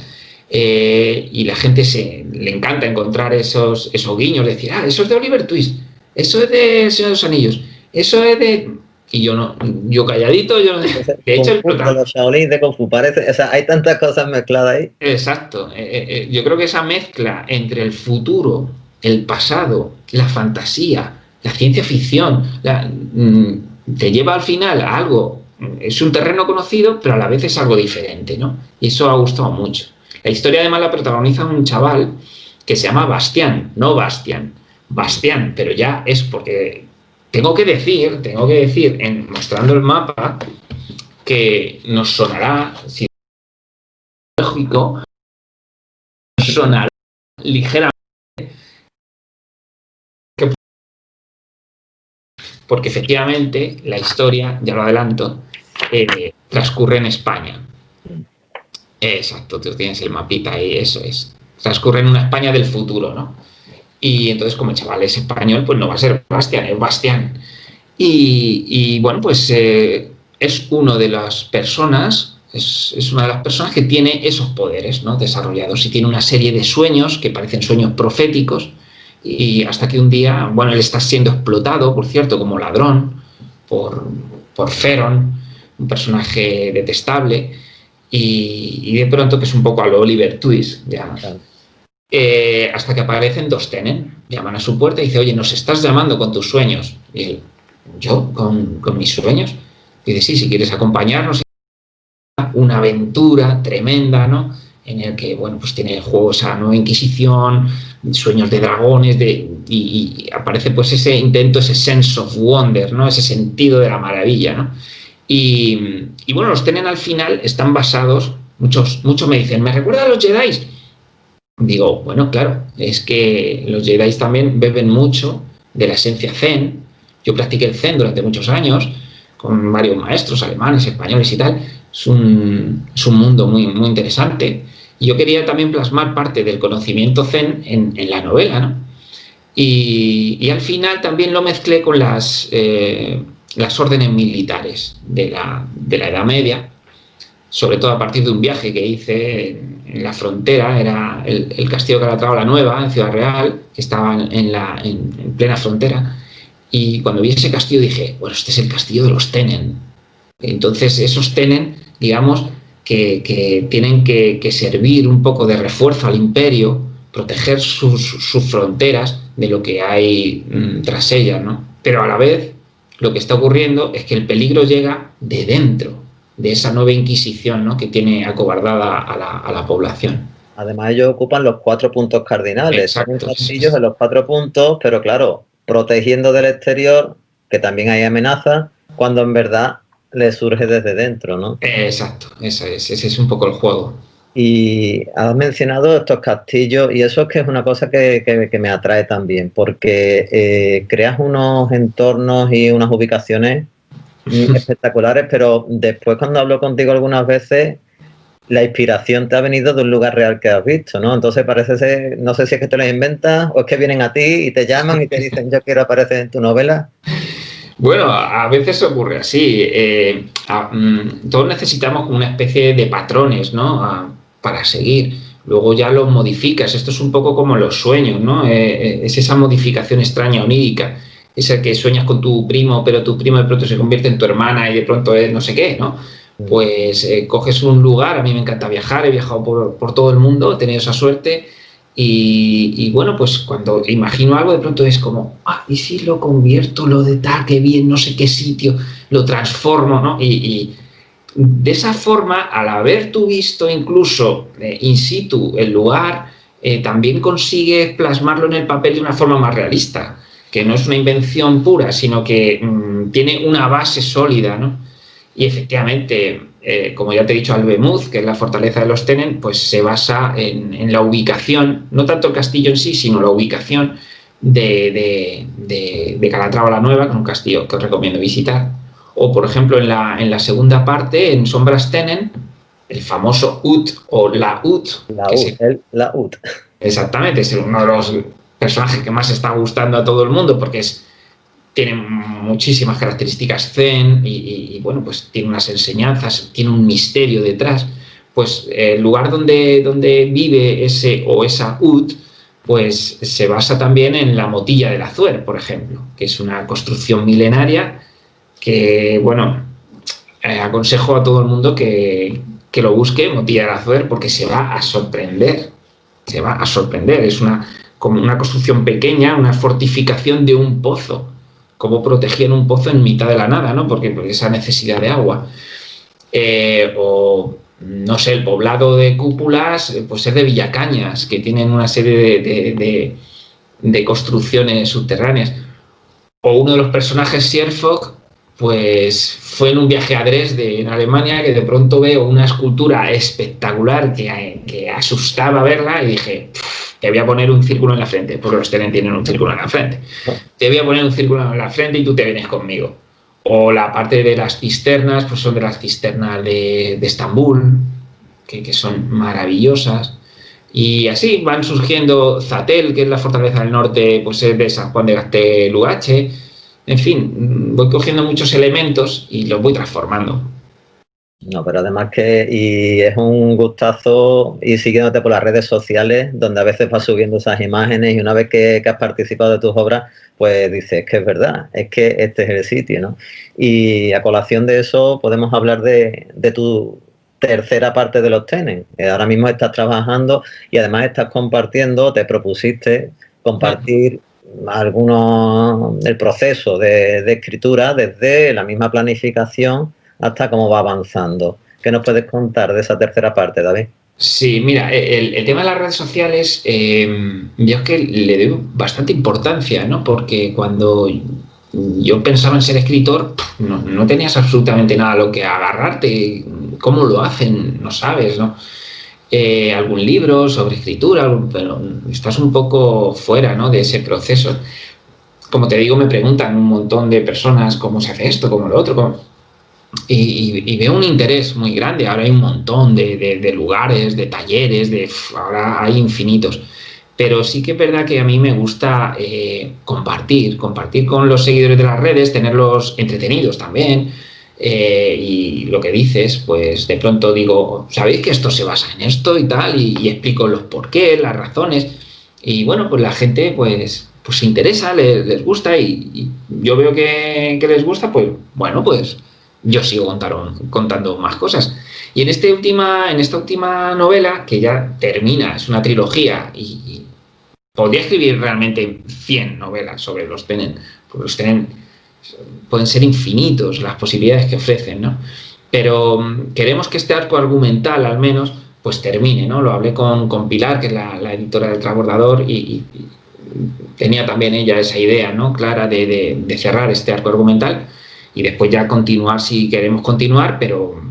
y la gente le encanta encontrar esos guiños, decir, eso es de Oliver Twist, eso es de El Señor de los Anillos, eso es de... Y yo no, yo calladito, yo... De hecho, el protagonista... Los Shaolin de Kung Fu, parece, o sea, hay tantas cosas mezcladas ahí. Exacto. Yo creo que esa mezcla entre el futuro, el pasado, la fantasía, la ciencia ficción, te lleva al final a algo, es un terreno conocido, pero a la vez es algo diferente, ¿no? Y eso ha gustado mucho. La historia además la protagoniza un chaval que se llama Bastián, no Bastián, Bastián, pero ya es porque tengo que decir, mostrando el mapa, que nos sonará, si lógico, sonará ligeramente, porque efectivamente la historia, ya lo adelanto, transcurre en España. Exacto, tú tienes el mapita ahí, eso es. Transcurre en una España del futuro, ¿no? Y entonces, como el chaval es español, pues no va a ser Bastián, es Bastián. Y bueno, pues es una de las personas, es una de las personas que tiene esos poderes, ¿no?, desarrollados, y tiene una serie de sueños que parecen sueños proféticos, y hasta que un día, bueno, él está siendo explotado, por cierto, como ladrón por Feron, un personaje detestable, y de pronto, que es un poco a lo Oliver Twist, ya. Claro. Hasta que aparecen dos Tenen, llaman a su puerta y dice, oye, nos estás llamando con tus sueños. Y él, ¿yo? ¿Con mis sueños? Y dice, sí, si quieres acompañarnos, una aventura tremenda, ¿no?, en el que, bueno, pues tiene juegos a Nueva Inquisición, sueños de dragones, y aparece pues ese intento, ese sense of wonder, ¿no?, ese sentido de la maravilla, ¿no? Y bueno, los Tenen al final están basados, muchos me dicen, ¿me recuerda a los Jedi? Digo, bueno, claro, es que los Jedi también beben mucho de la esencia Zen. Yo practiqué el Zen durante muchos años, con varios maestros alemanes, españoles y tal. Es un mundo muy interesante. Y yo quería también plasmar parte del conocimiento Zen en la novela, ¿no? Y al final también lo mezclé con las órdenes militares de la Edad Media, sobre todo a partir de un viaje que hice en la frontera. Era el castillo de Calatrava la Nueva, en Ciudad Real, que estaba en plena frontera. Y cuando vi ese castillo dije, bueno, este es el castillo de los Tenen. Entonces esos Tenen, digamos, que tienen que servir un poco de refuerzo al imperio, proteger sus fronteras de lo que hay tras ellas, ¿no? Pero a la vez lo que está ocurriendo es que el peligro llega de dentro de esa nueva Inquisición, ¿no?, que tiene acobardada a la población. Además, ellos ocupan los 4 puntos cardinales. Exacto, son castillos en los 4 puntos, pero claro, protegiendo del exterior, que también hay amenazas, cuando en verdad les surge desde dentro, ¿no? Exacto, ese es un poco el juego. Y has mencionado estos castillos y eso es que es una cosa que me atrae también, porque creas unos entornos y unas ubicaciones espectaculares, pero después cuando hablo contigo algunas veces, la inspiración te ha venido de un lugar real que has visto, ¿no? Entonces parece ser, no sé si es que te lo inventas o es que vienen a ti y te llaman y te dicen yo quiero aparecer en tu novela. Bueno, a veces ocurre así. Todos necesitamos una especie de patrones, ¿no? Para seguir. Luego ya los modificas. Esto es un poco como los sueños, ¿no? Es esa modificación extraña, onírica. Esa que sueñas con tu primo, pero tu primo de pronto se convierte en tu hermana y de pronto es no sé qué, ¿no? Pues coges un lugar. A mí me encanta viajar, he viajado por todo el mundo, he tenido esa suerte. Y bueno, pues cuando imagino algo, de pronto es como, ¿y si lo convierto, lo de tal, que bien, no sé qué sitio, lo transformo, ¿no? Y de esa forma, al haber tú visto incluso in situ el lugar, también consigues plasmarlo en el papel de una forma más realista, que no es una invención pura, sino que tiene una base sólida, ¿no? Y efectivamente, como ya te he dicho, Alvemuz, que es la fortaleza de los Tenen, pues se basa en la ubicación, no tanto el castillo en sí, sino la ubicación de Calatrava la Nueva, que es un castillo que os recomiendo visitar. O, por ejemplo, en la segunda parte, en Sombras Tenen, el famoso Ut o la Ut, La que UT, se, la UT. exactamente es uno de los personajes que más está gustando a todo el mundo porque tiene muchísimas características zen bueno, pues tiene unas enseñanzas, tiene un misterio detrás. Pues el lugar donde vive ese o esa Ut, pues se basa también en la Motilla del Azuer, por ejemplo, que es una construcción milenaria que, bueno, aconsejo a todo el mundo que lo busque, Motilla del Azuer, porque se va a sorprender. Se va a sorprender. Es como una construcción pequeña, una fortificación de un pozo. Cómo protegían un pozo en mitad de la nada, ¿no? Porque por esa necesidad de agua. O, no sé, el poblado de cúpulas, pues es de Villacañas, que tienen una serie de construcciones subterráneas. O uno de los personajes, Sierfog, pues fue en un viaje a Dresde, en Alemania, que de pronto veo una escultura espectacular que asustaba verla y dije, te voy a poner un círculo en la frente, porque los Tenen tienen un círculo en la frente. Te voy a poner un círculo en la frente y tú te vienes conmigo. O la parte de las cisternas, pues son de las cisternas de Estambul, que son maravillosas. Y así van surgiendo Zatel, que es la fortaleza del norte, pues es de San Juan de Gaztelugache. En fin, voy cogiendo muchos elementos y los voy transformando. No, pero además que y es un gustazo ir siguiéndote por las redes sociales, donde a veces vas subiendo esas imágenes y una vez que has participado de tus obras, pues dices que es verdad, es que este es el sitio, ¿no? Y a colación de eso podemos hablar de tu tercera parte de los Tenen. Ahora mismo estás trabajando y además estás compartiendo, te propusiste compartir el proceso de escritura desde la misma planificación hasta cómo va avanzando. ¿Qué nos puedes contar de esa tercera parte, David? Sí, mira, el tema de las redes sociales, yo es que le doy bastante importancia, ¿no? Porque cuando yo pensaba en ser escritor, no tenías absolutamente nada a lo que agarrarte. ¿Cómo lo hacen? No sabes, ¿no? Algún libro sobre escritura, pero estás un poco fuera, ¿no? De ese proceso. Como te digo, me preguntan un montón de personas cómo se hace esto, cómo lo otro, y veo un interés muy grande. Ahora hay un montón de lugares, de talleres, ahora hay infinitos. Pero sí que es verdad que a mí me gusta compartir con los seguidores de las redes, tenerlos entretenidos también. Y lo que dices, pues de pronto digo, ¿sabéis que esto se basa en esto y tal? Y explico los porqués, las razones. Y bueno, pues la gente pues se interesa, les gusta y yo veo que les gusta, pues bueno, pues yo sigo contando más cosas. Y en esta última novela, que ya termina, es una trilogía, y podría escribir realmente 100 novelas sobre los Tenen, porque los Tenen pueden ser infinitos las posibilidades que ofrecen, ¿no? Pero queremos que este arco argumental, al menos, pues termine, ¿no? Lo hablé con Pilar, que es la editora del Transbordador, y tenía también ella esa idea, ¿no? Clara de cerrar este arco argumental y después ya continuar si queremos continuar, pero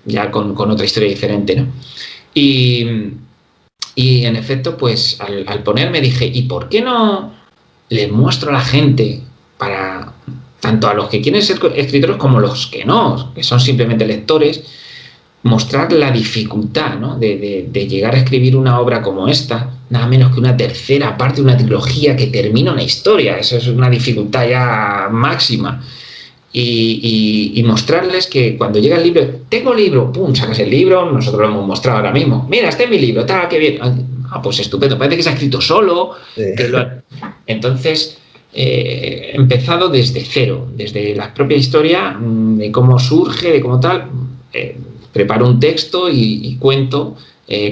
ya con otra historia diferente, ¿no? Y, y en efecto, pues al ponerme dije, ¿y por qué no le muestro a la gente, para tanto a los que quieren ser escritores como los que no, que son simplemente lectores, mostrar la dificultad, ¿no? de llegar a escribir una obra como esta, nada menos que una tercera parte de una trilogía que termina una historia? Eso es una dificultad ya máxima. Y mostrarles que cuando llega el libro, tengo libro, pum, sacas el libro, nosotros lo hemos mostrado ahora mismo, mira, este es mi libro, tal, qué bien, pues estupendo, parece que se ha escrito solo, Sí. Entonces he empezado desde cero, desde la propia historia, de cómo surge, de cómo tal, preparo un texto y cuento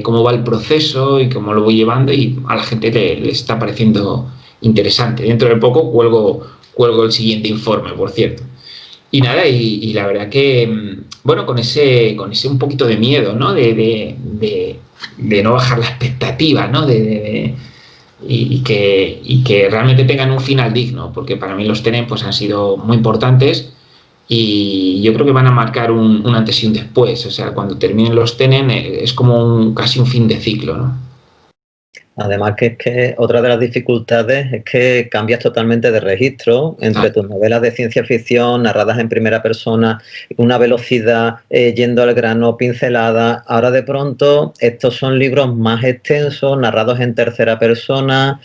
cómo va el proceso y cómo lo voy llevando, y a la gente le está pareciendo interesante. Dentro de poco cuelgo el siguiente informe, por cierto. Y nada, y la verdad que, bueno, con ese un poquito de miedo, ¿no? De no bajar la expectativa, ¿no? Y que realmente tengan un final digno, porque para mí los TENEN pues han sido muy importantes, y yo creo que van a marcar un antes y un después. O sea, cuando terminen los TENEN es como casi un fin de ciclo, ¿no? Además que es que otra de las dificultades es que cambias totalmente de registro entre tus novelas de ciencia ficción narradas en primera persona, una velocidad, yendo al grano, pincelada. Ahora de pronto estos son libros más extensos, narrados en tercera persona,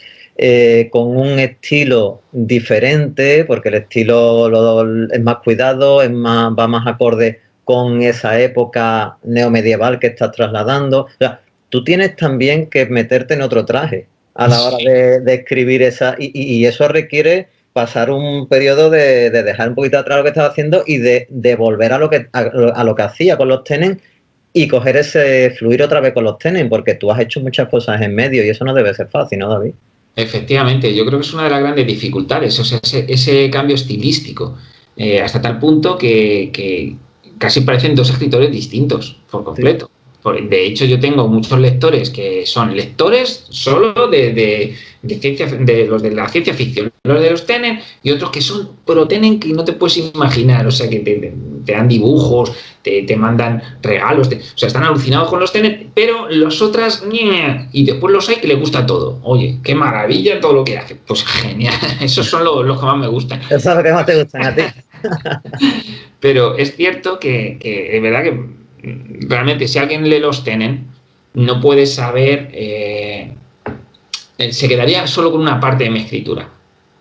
con un estilo diferente, porque el estilo es más cuidado, va más acorde con esa época neomedieval que estás trasladando. O sea, tú tienes también que meterte en otro traje a la hora de escribir esa, y eso requiere pasar un periodo de dejar un poquito atrás lo que estaba haciendo y de volver a lo que hacía con los TENEN, y coger ese fluir otra vez con los TENEN, porque tú has hecho muchas cosas en medio y eso no debe ser fácil, ¿no, David? Efectivamente, yo creo que es una de las grandes dificultades, o sea, ese cambio estilístico, hasta tal punto que casi parecen dos escritores distintos por completo. Sí. De hecho, yo tengo muchos lectores que son lectores solo de ciencia, de los de la ciencia ficción, los de los TENEN, y otros que son pro TENEN que no te puedes imaginar, o sea, que te dan dibujos, te mandan regalos, o sea, están alucinados con los TENEN, pero los otras, y después los hay que les gusta todo. Oye, qué maravilla todo lo que hace. Pues genial, esos son los que más me gustan. Esos son los que más te gustan a ti. Pero es cierto que es verdad que realmente si alguien lee los TENEN no puede saber, se quedaría solo con una parte de mi escritura,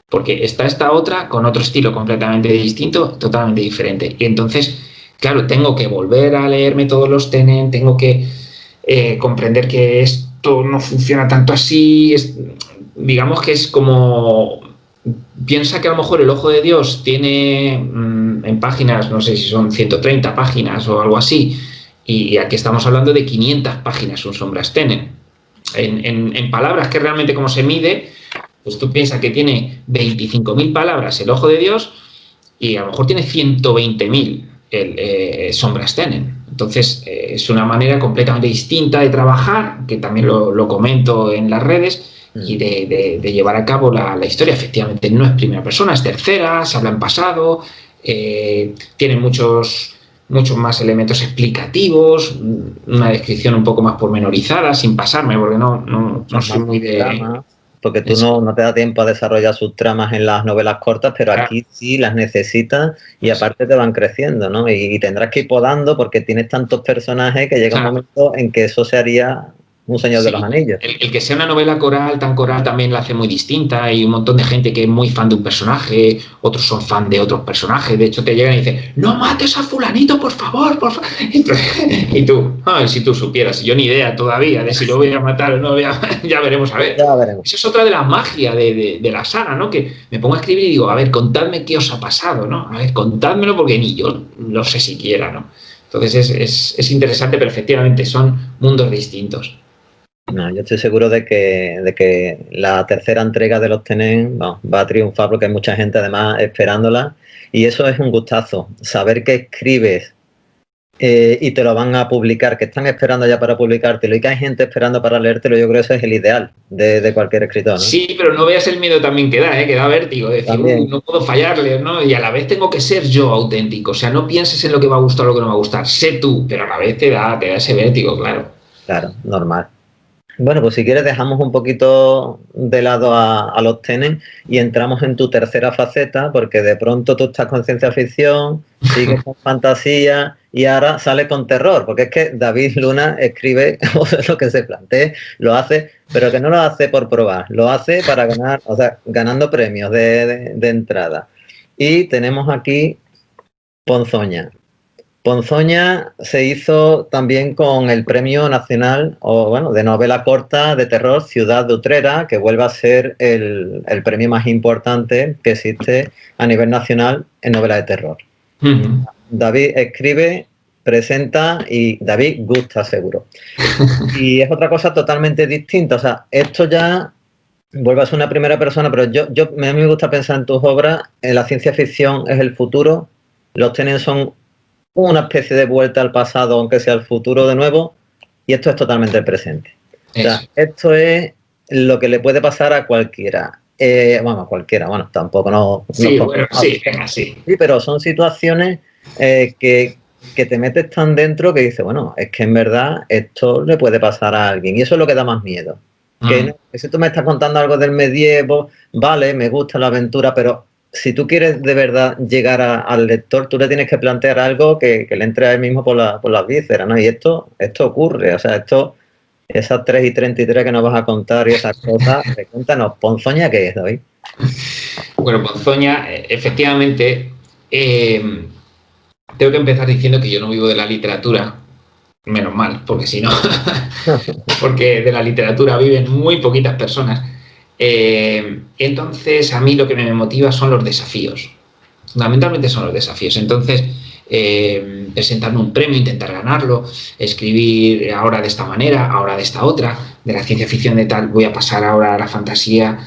porque está esta otra con otro estilo completamente distinto, totalmente diferente, y entonces, claro, tengo que volver a leerme todos los TENEN, tengo que comprender que esto no funciona tanto así, digamos que es como... Piensa que a lo mejor el Ojo de Dios tiene en páginas, no sé si son 130 páginas o algo así, y aquí estamos hablando de 500 páginas un Sombras TENEN. En palabras, que realmente cómo se mide, pues tú piensas que tiene 25.000 palabras el Ojo de Dios y a lo mejor tiene 120.000 el Sombras TENEN. Entonces es una manera completamente distinta de trabajar, que también lo comento en las redes, y de llevar a cabo la historia. Efectivamente no es primera persona, es tercera, se habla en pasado, tiene muchos más elementos explicativos, una descripción un poco más pormenorizada, sin pasarme, porque no soy muy de... Drama, porque tú no te da tiempo a desarrollar sus tramas en las novelas cortas, pero aquí sí las necesitas, y aparte te van creciendo, ¿no? Y tendrás que ir podando, porque tienes tantos personajes que llega un momento en que eso se haría un Señor de los Anillos. El que sea una novela coral, tan coral, también la hace muy distinta. Hay un montón de gente que es muy fan de un personaje, otros son fan de otros personajes. De hecho, te llegan y dicen, no mates a fulanito, por favor, por favor. Y tú, si tú supieras, yo ni idea todavía de si lo voy a matar o no, ya veremos a ver. Ya veremos. Eso es otra de las magias de la saga, ¿no? Que me pongo a escribir y digo, a ver, contadme qué os ha pasado, ¿no? A ver, contádmelo, porque ni yo lo sé siquiera, ¿no? Entonces es interesante, pero efectivamente son mundos distintos. No, yo estoy seguro de que la tercera entrega de los TENEN va a triunfar, porque hay mucha gente además esperándola, y eso es un gustazo, saber que escribes y te lo van a publicar, que están esperando ya para publicártelo y que hay gente esperando para leértelo. Yo creo que ese es el ideal de cualquier escritor, ¿no? Sí, pero no veas el miedo también que da vértigo, decir, no puedo fallarle, ¿no? Y a la vez tengo que ser yo auténtico, o sea, no pienses en lo que va a gustar o lo que no va a gustar, sé tú, pero a la vez te da ese vértigo, claro. Claro, normal. Bueno, pues si quieres dejamos un poquito de lado a los Tenen y entramos en tu tercera faceta, porque de pronto tú estás con ciencia ficción, sigues con fantasía y ahora sale con terror, porque es que David Luna escribe lo que se plantee, lo hace, pero que no lo hace por probar, lo hace para ganar, o sea, ganando premios de entrada. Y tenemos aquí Ponzoña. Ponzoña se hizo también con el Premio Nacional o bueno, de novela corta de terror Ciudad de Utrera, que vuelve a ser el premio más importante que existe a nivel nacional en novela de terror. David escribe, presenta y David gusta seguro. Y es otra cosa totalmente distinta. O sea, esto ya vuelve a ser una primera persona, pero a mí me gusta pensar en tus obras, en la ciencia ficción es el futuro, los Tenen son una especie de vuelta al pasado, aunque sea el futuro de nuevo, y esto es totalmente el presente. O sea, esto es lo que le puede pasar a cualquiera. Bueno, a cualquiera, bueno, tampoco no... Sí, bueno, sí, venga, sí. Sí, pero son situaciones que te metes tan dentro que dices, bueno, es que en verdad esto le puede pasar a alguien, y eso es lo que da más miedo. Que si tú me estás contando algo del medievo, vale, me gusta la aventura, pero si tú quieres de verdad llegar al lector, tú le tienes que plantear algo que le entre a él mismo por las vísceras, ¿no? Y esto ocurre, o sea, esas 3:33 que nos vas a contar y esas cosas, cuéntanos, ¿Ponzoña qué es, David? Bueno, Ponzoña, efectivamente, tengo que empezar diciendo que yo no vivo de la literatura, menos mal, porque si no, porque de la literatura viven muy poquitas personas. Entonces, a mí lo que me motiva son los desafíos. Fundamentalmente son los desafíos. Entonces, presentarme un premio, intentar ganarlo, escribir ahora de esta manera, ahora de esta otra, de la ciencia ficción de tal, voy a pasar ahora a la fantasía,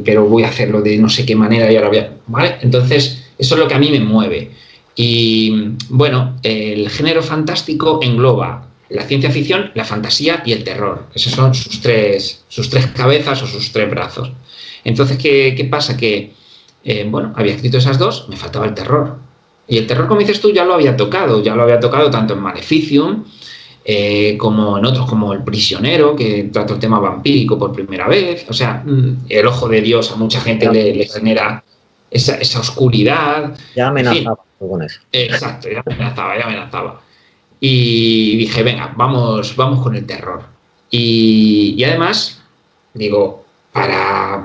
pero voy a hacerlo de no sé qué manera y ahora voy a... ¿Vale? Entonces, eso es lo que a mí me mueve. Y bueno, el género fantástico engloba la ciencia ficción, la fantasía y el terror. Esos son sus tres cabezas o sus tres brazos. Entonces, ¿qué pasa? Que, bueno, había escrito esas dos, me faltaba el terror. Y el terror, como dices tú, ya lo había tocado tanto en Maleficium como en otros, como El prisionero, que trata el tema vampírico por primera vez. O sea, El ojo de Dios a mucha gente le genera esa oscuridad. Ya amenazaba con eso. Exacto, ya amenazaba. Y dije, venga, vamos con el terror. Y además, digo, para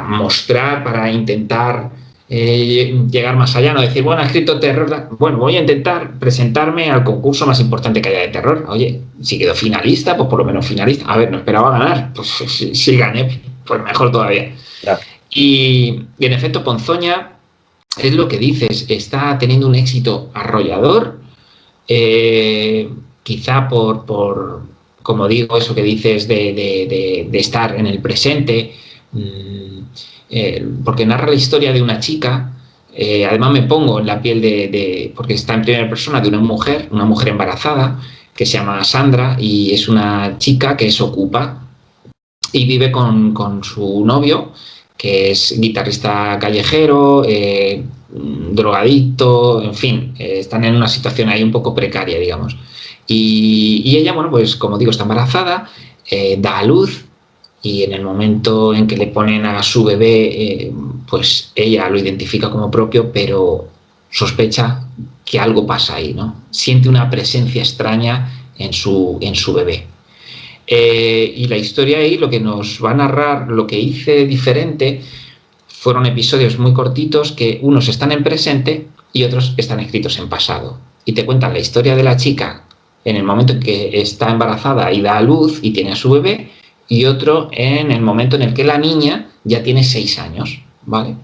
mostrar, para intentar llegar más allá, no decir, bueno, he escrito terror, bueno, voy a intentar presentarme al concurso más importante que haya de terror. Oye, si quedo finalista, pues por lo menos finalista. A ver, no esperaba ganar, pues si gané, pues mejor todavía. Claro. Y en efecto, Ponzoña es lo que dices, está teniendo un éxito arrollador, quizá por, como digo, eso que dices de estar en el presente, porque narra la historia de una chica, además me pongo en la piel porque está en primera persona, de una mujer embarazada, que se llama Sandra, y es una chica que se ocupa y vive con su novio, que es guitarrista callejero, drogadicto, en fin, están en una situación ahí un poco precaria, digamos. Y ella, bueno, pues como digo, está embarazada, da a luz, y en el momento en que le ponen a su bebé, pues ella lo identifica como propio, pero sospecha que algo pasa ahí, ¿no? Siente una presencia extraña en su bebé. Y la historia ahí, lo que nos va a narrar, lo que hice diferente, fueron episodios muy cortitos que unos están en presente y otros están escritos en pasado. Y te cuentan la historia de la chica en el momento en que está embarazada y da a luz y tiene a su bebé, y otro en el momento en el que la niña ya tiene 6 años, ¿vale?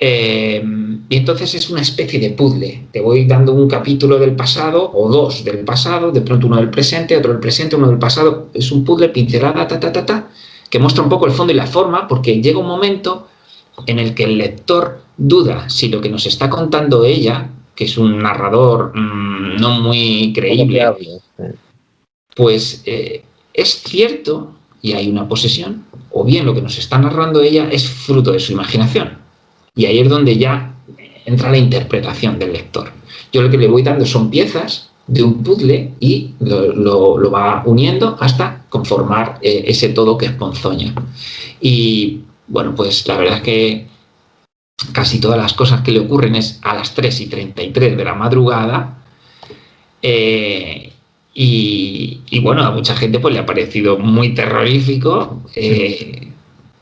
Y entonces es una especie de puzzle. Te voy dando un capítulo del pasado o dos del pasado, de pronto uno del presente, otro del presente, uno del pasado. Es un puzzle pincelada, que muestra un poco el fondo y la forma, porque llega un momento en el que el lector duda si lo que nos está contando ella, que es un narrador no muy creíble, pues es cierto y hay una posesión, o bien lo que nos está narrando ella es fruto de su imaginación. Y ahí es donde ya entra la interpretación del lector. Yo lo que le voy dando son piezas de un puzzle y lo va uniendo hasta conformar ese todo que es Ponzoña. Y bueno, pues la verdad es que casi todas las cosas que le ocurren es a las 3:33 de la madrugada. Y bueno, a mucha gente pues le ha parecido muy terrorífico.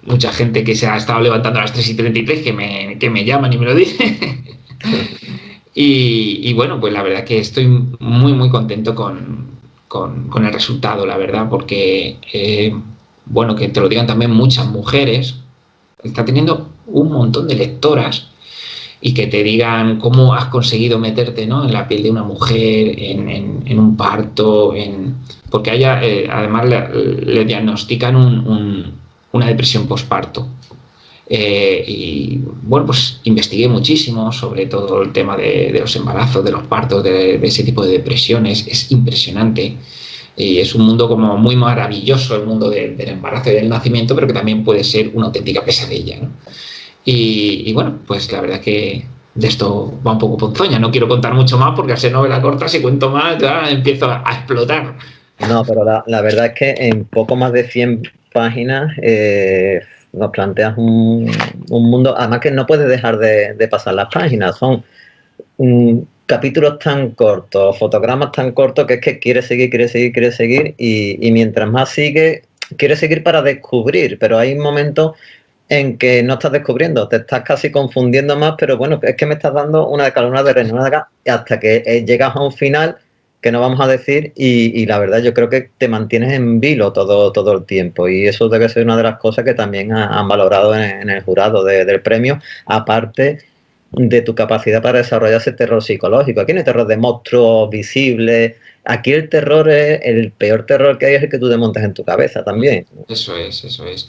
Mucha gente que se ha estado levantando a las 3:33 que me llaman y me lo dicen. Y bueno, pues la verdad que estoy muy, muy contento con el resultado, la verdad, porque, bueno, que te lo digan también muchas mujeres, está teniendo un montón de lectoras y que te digan cómo has conseguido meterte, ¿no?, en la piel de una mujer, en un parto, porque a ella, además le diagnostican una depresión posparto. Y bueno, pues investigué muchísimo sobre todo el tema de los embarazos, de los partos, de ese tipo de depresiones. Es impresionante y es un mundo como muy maravilloso, el mundo del embarazo y del nacimiento, pero que también puede ser una auténtica pesadilla, ¿no? Y bueno, pues la verdad que de esto va un poco Ponzoña. No quiero contar mucho más porque al ser novela corta, si cuento más ya empiezo a explotar. No, pero la verdad es que en poco más de 100 páginas nos planteas un mundo, además que no puedes dejar de pasar las páginas, son capítulos tan cortos, fotogramas tan cortos que es que quiere seguir y mientras más sigue, quiere seguir para descubrir, pero hay momentos en que no estás descubriendo, te estás casi confundiendo más, pero bueno, es que me estás dando una de cal, una de arena, una de acá, hasta que llegas a un final que no vamos a decir y la verdad yo creo que te mantienes en vilo todo el tiempo y eso debe ser una de las cosas que también han valorado en el jurado del premio, aparte de tu capacidad para desarrollar ese terror psicológico. Aquí no hay terror de monstruos visibles, aquí el terror es, el peor terror que hay es el que tú te montas en tu cabeza también. Eso es, eso es.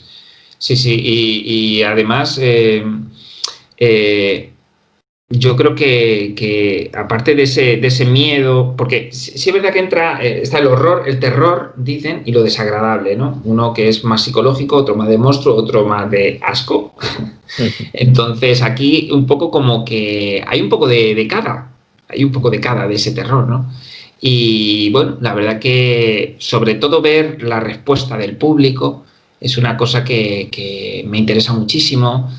Sí, sí, y además yo creo que aparte de ese miedo, porque sí es verdad que está el horror, el terror, dicen, y lo desagradable, ¿no? Uno que es más psicológico, otro más de monstruo, otro más de asco. Entonces aquí un poco como que hay un poco de cada, hay un poco de cada de ese terror, ¿no? Y bueno, la verdad que sobre todo ver la respuesta del público es una cosa que me interesa muchísimo.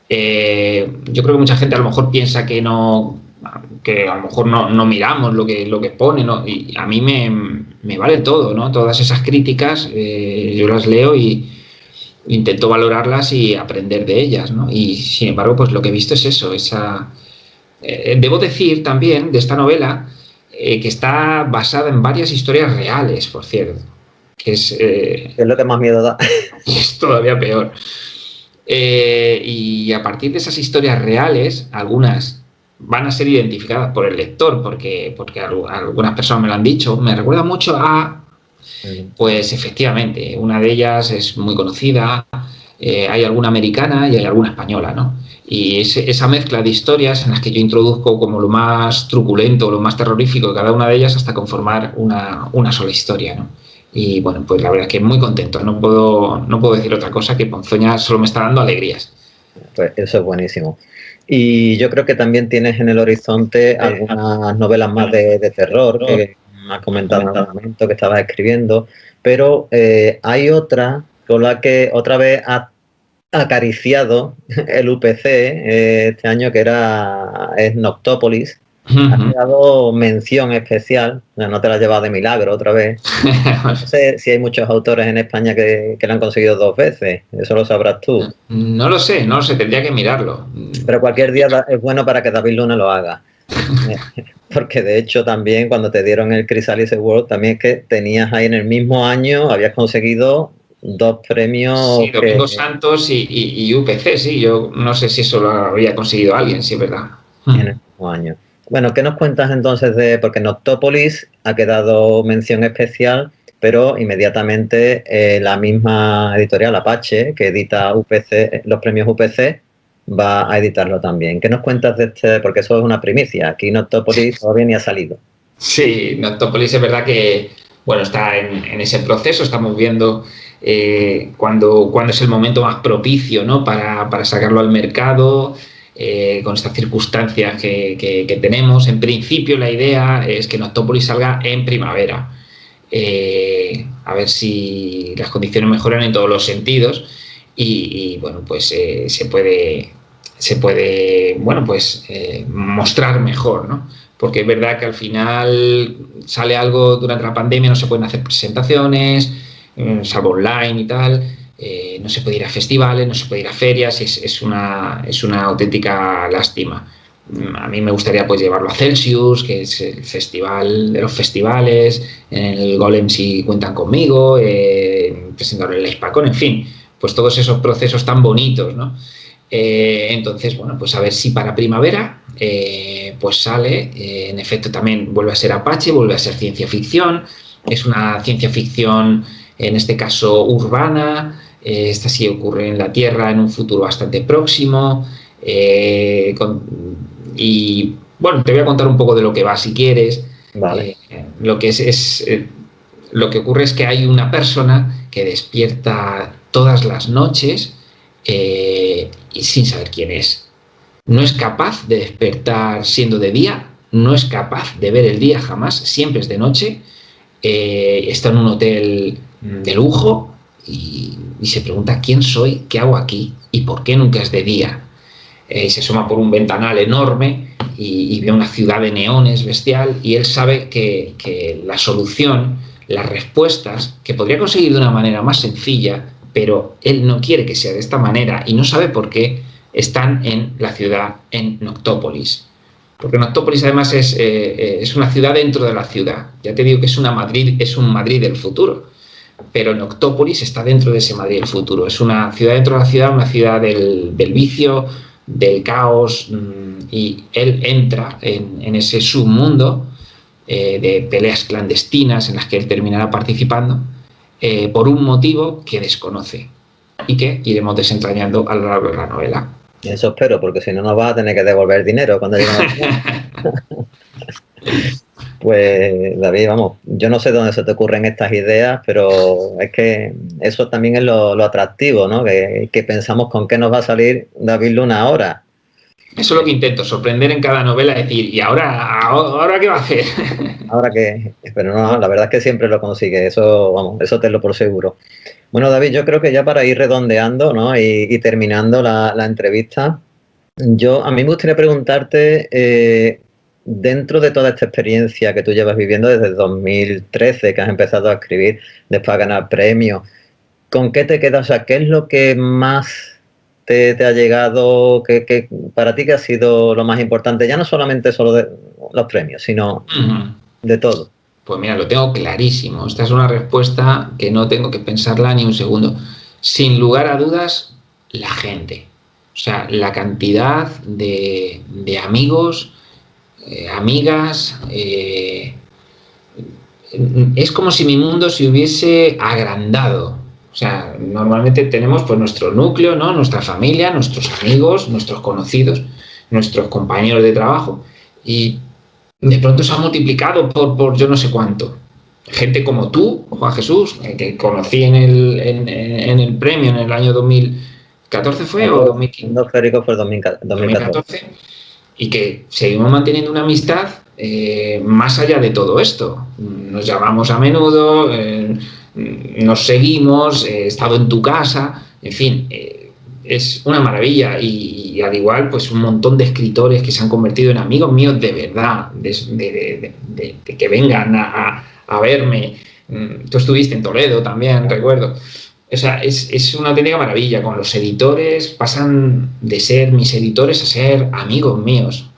Yo creo que mucha gente a lo mejor piensa que no, que a lo mejor no miramos lo que pone, ¿no? Y a mí me vale todo, ¿no? Todas esas críticas yo las leo y intento valorarlas y aprender de ellas, ¿no? Y sin embargo, pues lo que he visto es eso, debo decir también de esta novela que está basada en varias historias reales, por cierto, que es lo que más miedo da. Es todavía peor. Y a partir de esas historias reales, algunas van a ser identificadas por el lector, porque algunas personas me lo han dicho, me recuerda mucho a, pues efectivamente, una de ellas es muy conocida, hay alguna americana y hay alguna española, ¿no? Y esa mezcla de historias en las que yo introduzco como lo más truculento, lo más terrorífico de cada una de ellas hasta conformar una sola historia, ¿no? Y bueno, pues la verdad es que muy contento. No puedo decir otra cosa que Ponzoña solo me está dando alegrías. Pues eso es buenísimo. Y yo creo que también tienes en el horizonte algunas novelas más de terror que me has comentado en algún momento que estabas escribiendo, pero hay otra con la que otra vez has acariciado el UPC este año, que es Noctópolis. Has dado mención especial, no te la has llevado de milagro otra vez. No sé si hay muchos autores en España que lo han conseguido 2 veces, eso lo sabrás tú. No lo sé, tendría que mirarlo. Pero cualquier día es bueno para que David Luna lo haga. Porque de hecho también cuando te dieron el Chrysalis Award, también es que tenías ahí en el mismo año, habías conseguido 2 premios. Sí, Domingo Santos y UPC, sí, yo no sé si eso lo había conseguido alguien, sí, es verdad. En el mismo año. Bueno, ¿qué nos cuentas entonces porque Noctópolis ha quedado mención especial, pero inmediatamente la misma editorial Apache, que edita UPC, los premios UPC, va a editarlo también? ¿Qué nos cuentas de este? Porque eso es una primicia, aquí Noctópolis todavía ni ha salido. Sí, Noctópolis es verdad que, bueno, está en ese proceso, estamos viendo cuándo es el momento más propicio, ¿no?, para sacarlo al mercado. con estas circunstancias que tenemos. En principio la idea es que Noctópolis salga en primavera. A ver si las condiciones mejoran en todos los sentidos y bueno, pues se puede bueno, pues mostrar mejor, ¿no? Porque es verdad que al final sale algo durante la pandemia, no se pueden hacer presentaciones, salvo online y tal, no se puede ir a festivales, no se puede ir a ferias, es una auténtica lástima. A mí me gustaría pues llevarlo a Celsius, que es el festival de los festivales, en el Golem si cuentan conmigo, presentarlo en el Spacon, en fin, pues todos esos procesos tan bonitos, ¿no? Entonces, bueno, pues a ver si para primavera pues sale, en efecto también vuelve a ser Apache, vuelve a ser ciencia ficción, es una ciencia ficción en este caso urbana, esta sí ocurre en la Tierra en un futuro bastante próximo, y bueno, te voy a contar un poco de lo que va si quieres. Vale. Lo que lo que ocurre es que hay una persona que despierta todas las noches y sin saber quién es. No es capaz de despertar siendo de día, no es capaz de ver el día jamás, siempre es de noche. Está en un hotel de lujo y se pregunta quién soy, qué hago aquí y por qué nunca es de día. Se asoma por un ventanal enorme y ve una ciudad de neones bestial y él sabe que la solución, las respuestas, que podría conseguir de una manera más sencilla, pero él no quiere que sea de esta manera y no sabe por qué, están en la ciudad, en Noctópolis. Porque Noctópolis además es una ciudad dentro de la ciudad. Ya te digo que es un Madrid del futuro. Pero Noctópolis está dentro de ese Madrid del futuro. Es una ciudad dentro de la ciudad, una ciudad del vicio, del caos, y él entra en ese submundo de peleas clandestinas en las que él terminará participando por un motivo que desconoce y que iremos desentrañando a lo largo de la novela. Eso espero, porque si no nos vas a tener que devolver dinero cuando lleguemos. Pues David, vamos, yo no sé dónde se te ocurren estas ideas, pero es que eso también es lo atractivo, ¿no? Que pensamos con qué nos va a salir David Luna ahora. Eso es lo que intento, sorprender en cada novela, decir, ¿y ahora qué va a hacer? Ahora que, pero no, la verdad es que siempre lo consigue, eso, vamos, eso te lo por seguro. Bueno, David, yo creo que ya para ir redondeando, ¿no? y terminando la entrevista, a mí me gustaría preguntarte, dentro de toda esta experiencia que tú llevas viviendo desde 2013, que has empezado a escribir, después a ganar premios, ¿con qué te quedas? O sea, ¿qué es lo que más te ha llegado, que para ti que ha sido lo más importante? Ya no solamente solo de los premios, sino de todo. Pues mira, lo tengo clarísimo. Esta es una respuesta que no tengo que pensarla ni un segundo. Sin lugar a dudas, la gente. O sea, la cantidad de amigos, amigas. Es como si mi mundo se hubiese agrandado. O sea, normalmente tenemos pues nuestro núcleo, ¿no? Nuestra familia, nuestros amigos, nuestros conocidos, nuestros compañeros de trabajo. Y de pronto se ha multiplicado por yo no sé cuánto. Gente como tú, Juan Jesús, que conocí en el premio en el año 2014 ¿fue? ¿O 2015? No, Federico, fue 2014. Y que seguimos manteniendo una amistad más allá de todo esto. Nos llamamos a menudo, nos seguimos, he estado en tu casa, en fin, es una maravilla y al igual pues un montón de escritores que se han convertido en amigos míos de verdad, de que vengan a verme. Tú estuviste en Toledo también, recuerdo. O sea, es una auténtica maravilla. Con los editores pasan de ser mis editores a ser amigos míos.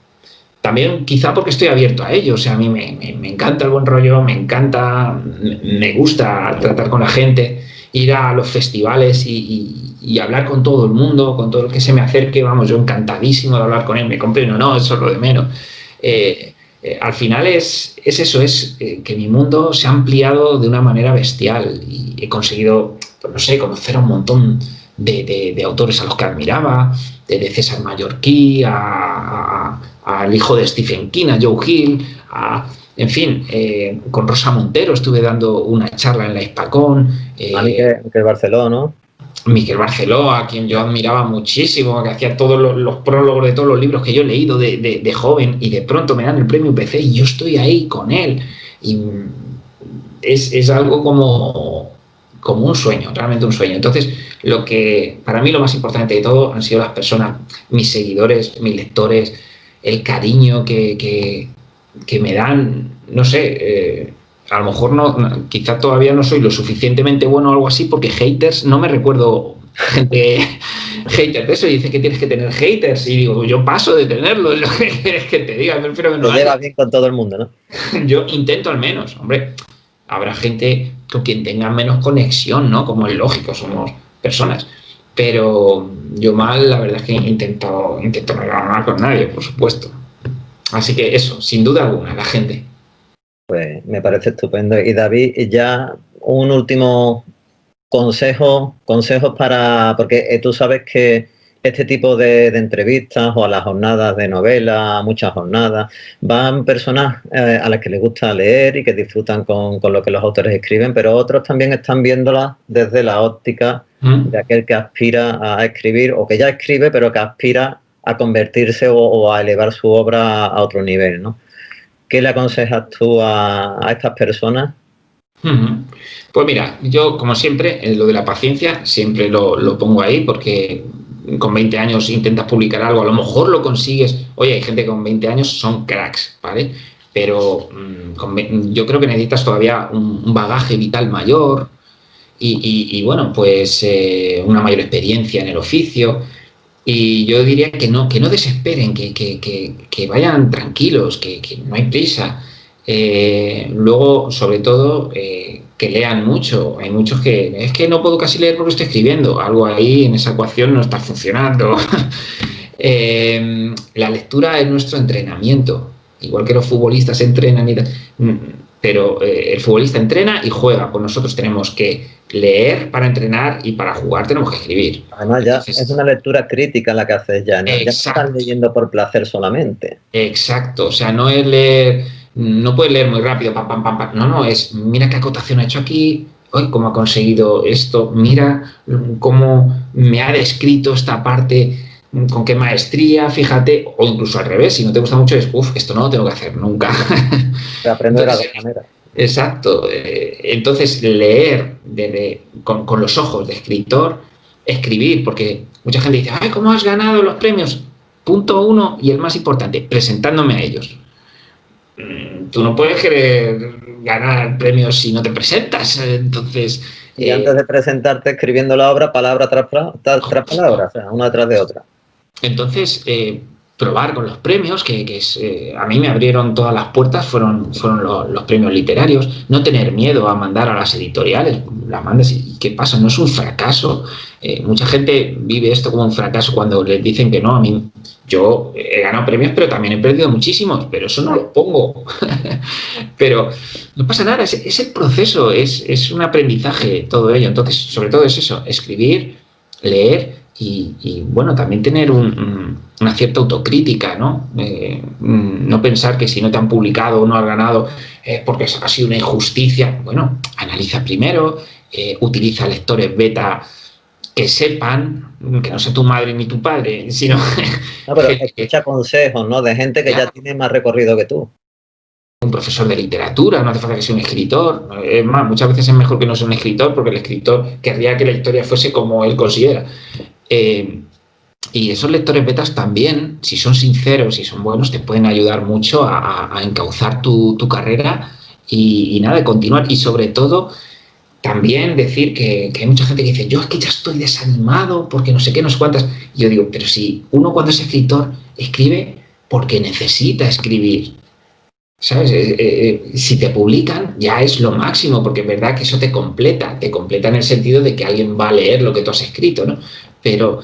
También quizá porque estoy abierto a ello. O sea, a mí me encanta el buen rollo, me gusta tratar con la gente, ir a los festivales y hablar con todo el mundo, con todo el que se me acerque. Vamos, yo encantadísimo de hablar con él. Me compré uno, no, eso es lo de menos. Al final es eso, que mi mundo se ha ampliado de una manera bestial y he conseguido, pues no sé, conocer a un montón de autores a los que admiraba, de César Mallorquí al hijo de Stephen King, a Joe Hill, en fin, con Rosa Montero estuve dando una charla en la Hispacón. A mí que es Barcelona, ¿no? Miquel Barceló, a quien yo admiraba muchísimo, que hacía todos los prólogos de todos los libros que yo he leído de joven, y de pronto me dan el premio UPC y yo estoy ahí con él. Y es algo como un sueño, realmente un sueño. Entonces, lo que para mí lo más importante de todo han sido las personas, mis seguidores, mis lectores, el cariño que me dan, no sé, a lo mejor quizá todavía no soy lo suficientemente bueno o algo así, porque haters, no me recuerdo gente haters de eso, y dice que tienes que tener haters, y digo, yo paso de tenerlo, es lo que quieres que te diga, prefiero que no Te llevas bien con todo el mundo, ¿no? yo intento al menos, hombre, habrá gente con quien tenga menos conexión, ¿no? Como es lógico, somos personas. Pero yo mal, la verdad es que intento no hablar con nadie, por supuesto. Así que eso, sin duda alguna, la gente. Pues me parece estupendo. Y David, ya un último consejos para, porque tú sabes que este tipo de entrevistas o a las jornadas de novela, a muchas jornadas, van personas a las que les gusta leer y que disfrutan con lo que los autores escriben, pero otros también están viéndolas desde la óptica de aquel que aspira a escribir o que ya escribe, pero que aspira a convertirse o a elevar su obra a otro nivel, ¿no? ¿Qué le aconsejas tú a estas personas? Pues mira, yo como siempre, lo de la paciencia siempre lo pongo ahí, porque con 20 años intentas publicar algo, a lo mejor lo consigues. Oye, hay gente que con 20 años son cracks, ¿vale? Pero yo creo que necesitas todavía un bagaje vital mayor y bueno, pues una mayor experiencia en el oficio. Y yo diría que no desesperen, que vayan tranquilos, que no hay prisa. Luego, sobre todo, que lean mucho. Hay muchos que es que no puedo casi leer porque estoy escribiendo. Algo ahí en esa ecuación no está funcionando. La lectura es nuestro entrenamiento. Igual que los futbolistas entrenan y tal. Pero el futbolista entrena y juega. Pues nosotros tenemos que leer para entrenar y para jugar tenemos que escribir. Además, ya es una lectura crítica la que haces ya, ¿no? Ya no estás leyendo por placer solamente. Exacto, o sea, no es leer, no puedes leer muy rápido, pam, pam, pam, pam. No, es mira qué acotación ha hecho aquí, hoy cómo ha conseguido esto, mira cómo me ha descrito esta parte, con qué maestría, fíjate, o incluso al revés, si no te gusta mucho es, esto no lo tengo que hacer nunca. Aprendo de las dos maneras. Exacto, entonces leer con los ojos de escritor, escribir, porque mucha gente dice, ay, ¿cómo has ganado los premios? Punto uno, y el más importante, presentándome a ellos. Tú no puedes querer ganar premios si no te presentas, entonces... Y antes de presentarte, escribiendo la obra, palabra tras palabra, o sea, una tras de otra. Entonces, probar con los premios, a mí me abrieron todas las puertas, fueron los premios literarios. No tener miedo a mandar a las editoriales, la mandas y ¿qué pasa? No es un fracaso. Mucha gente vive esto como un fracaso cuando les dicen que no. A mí, yo he ganado premios, pero también he perdido muchísimos, pero eso no lo pongo. Pero no pasa nada, es el proceso, es un aprendizaje todo ello. Entonces, sobre todo es eso, escribir, leer y bueno, también tener una cierta autocrítica, ¿no? No pensar que si no te han publicado o no has ganado es porque ha sido una injusticia. Bueno, analiza primero, utiliza lectores beta que sepan, que no sea tu madre ni tu padre, sino... No, pero escucha consejos, ¿no? De gente que ya tiene más recorrido que tú. Un profesor de literatura, no hace falta que sea un escritor. Es más, muchas veces es mejor que no sea un escritor porque el escritor querría que la historia fuese como él considera. Y esos lectores betas también, si son sinceros y son buenos, te pueden ayudar mucho a encauzar tu carrera y nada, de continuar. Y sobre todo, también decir que hay mucha gente que dice, yo es que ya estoy desanimado porque no sé qué, no sé cuántas. Y yo digo, pero si uno cuando es escritor escribe porque necesita escribir. ¿Sabes? Si te publican ya es lo máximo, porque es verdad que eso te completa en el sentido de que alguien va a leer lo que tú has escrito, ¿no? Pero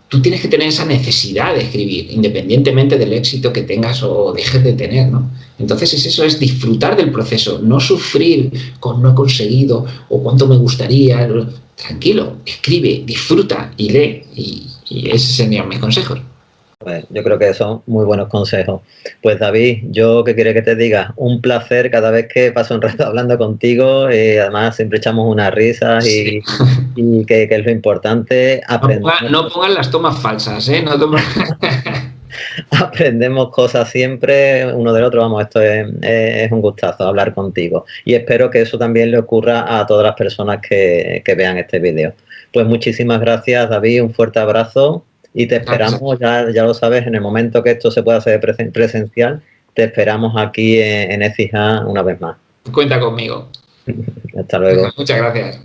tú tienes que tener esa necesidad de escribir, independientemente del éxito que tengas o dejes de tener, ¿no? Entonces eso es disfrutar del proceso, no sufrir con no he conseguido o cuánto me gustaría. Tranquilo, escribe, disfruta y lee, y ese serían mis consejos. Pues yo creo que son muy buenos consejos. Pues David, yo qué quiere que te diga, un placer cada vez que paso un rato hablando contigo, además siempre echamos unas risas Sí. y que es lo importante, aprendemos, No pongan las tomas falsas, ¿eh? No toman... aprendemos cosas siempre uno del otro, vamos, esto es un gustazo hablar contigo y espero que eso también le ocurra a todas las personas que vean este vídeo. Pues muchísimas gracias David, un fuerte abrazo y te esperamos, ya lo sabes, en el momento que esto se pueda hacer presencial, te esperamos aquí en Écija una vez más. Cuenta conmigo. Hasta luego. Muchas gracias.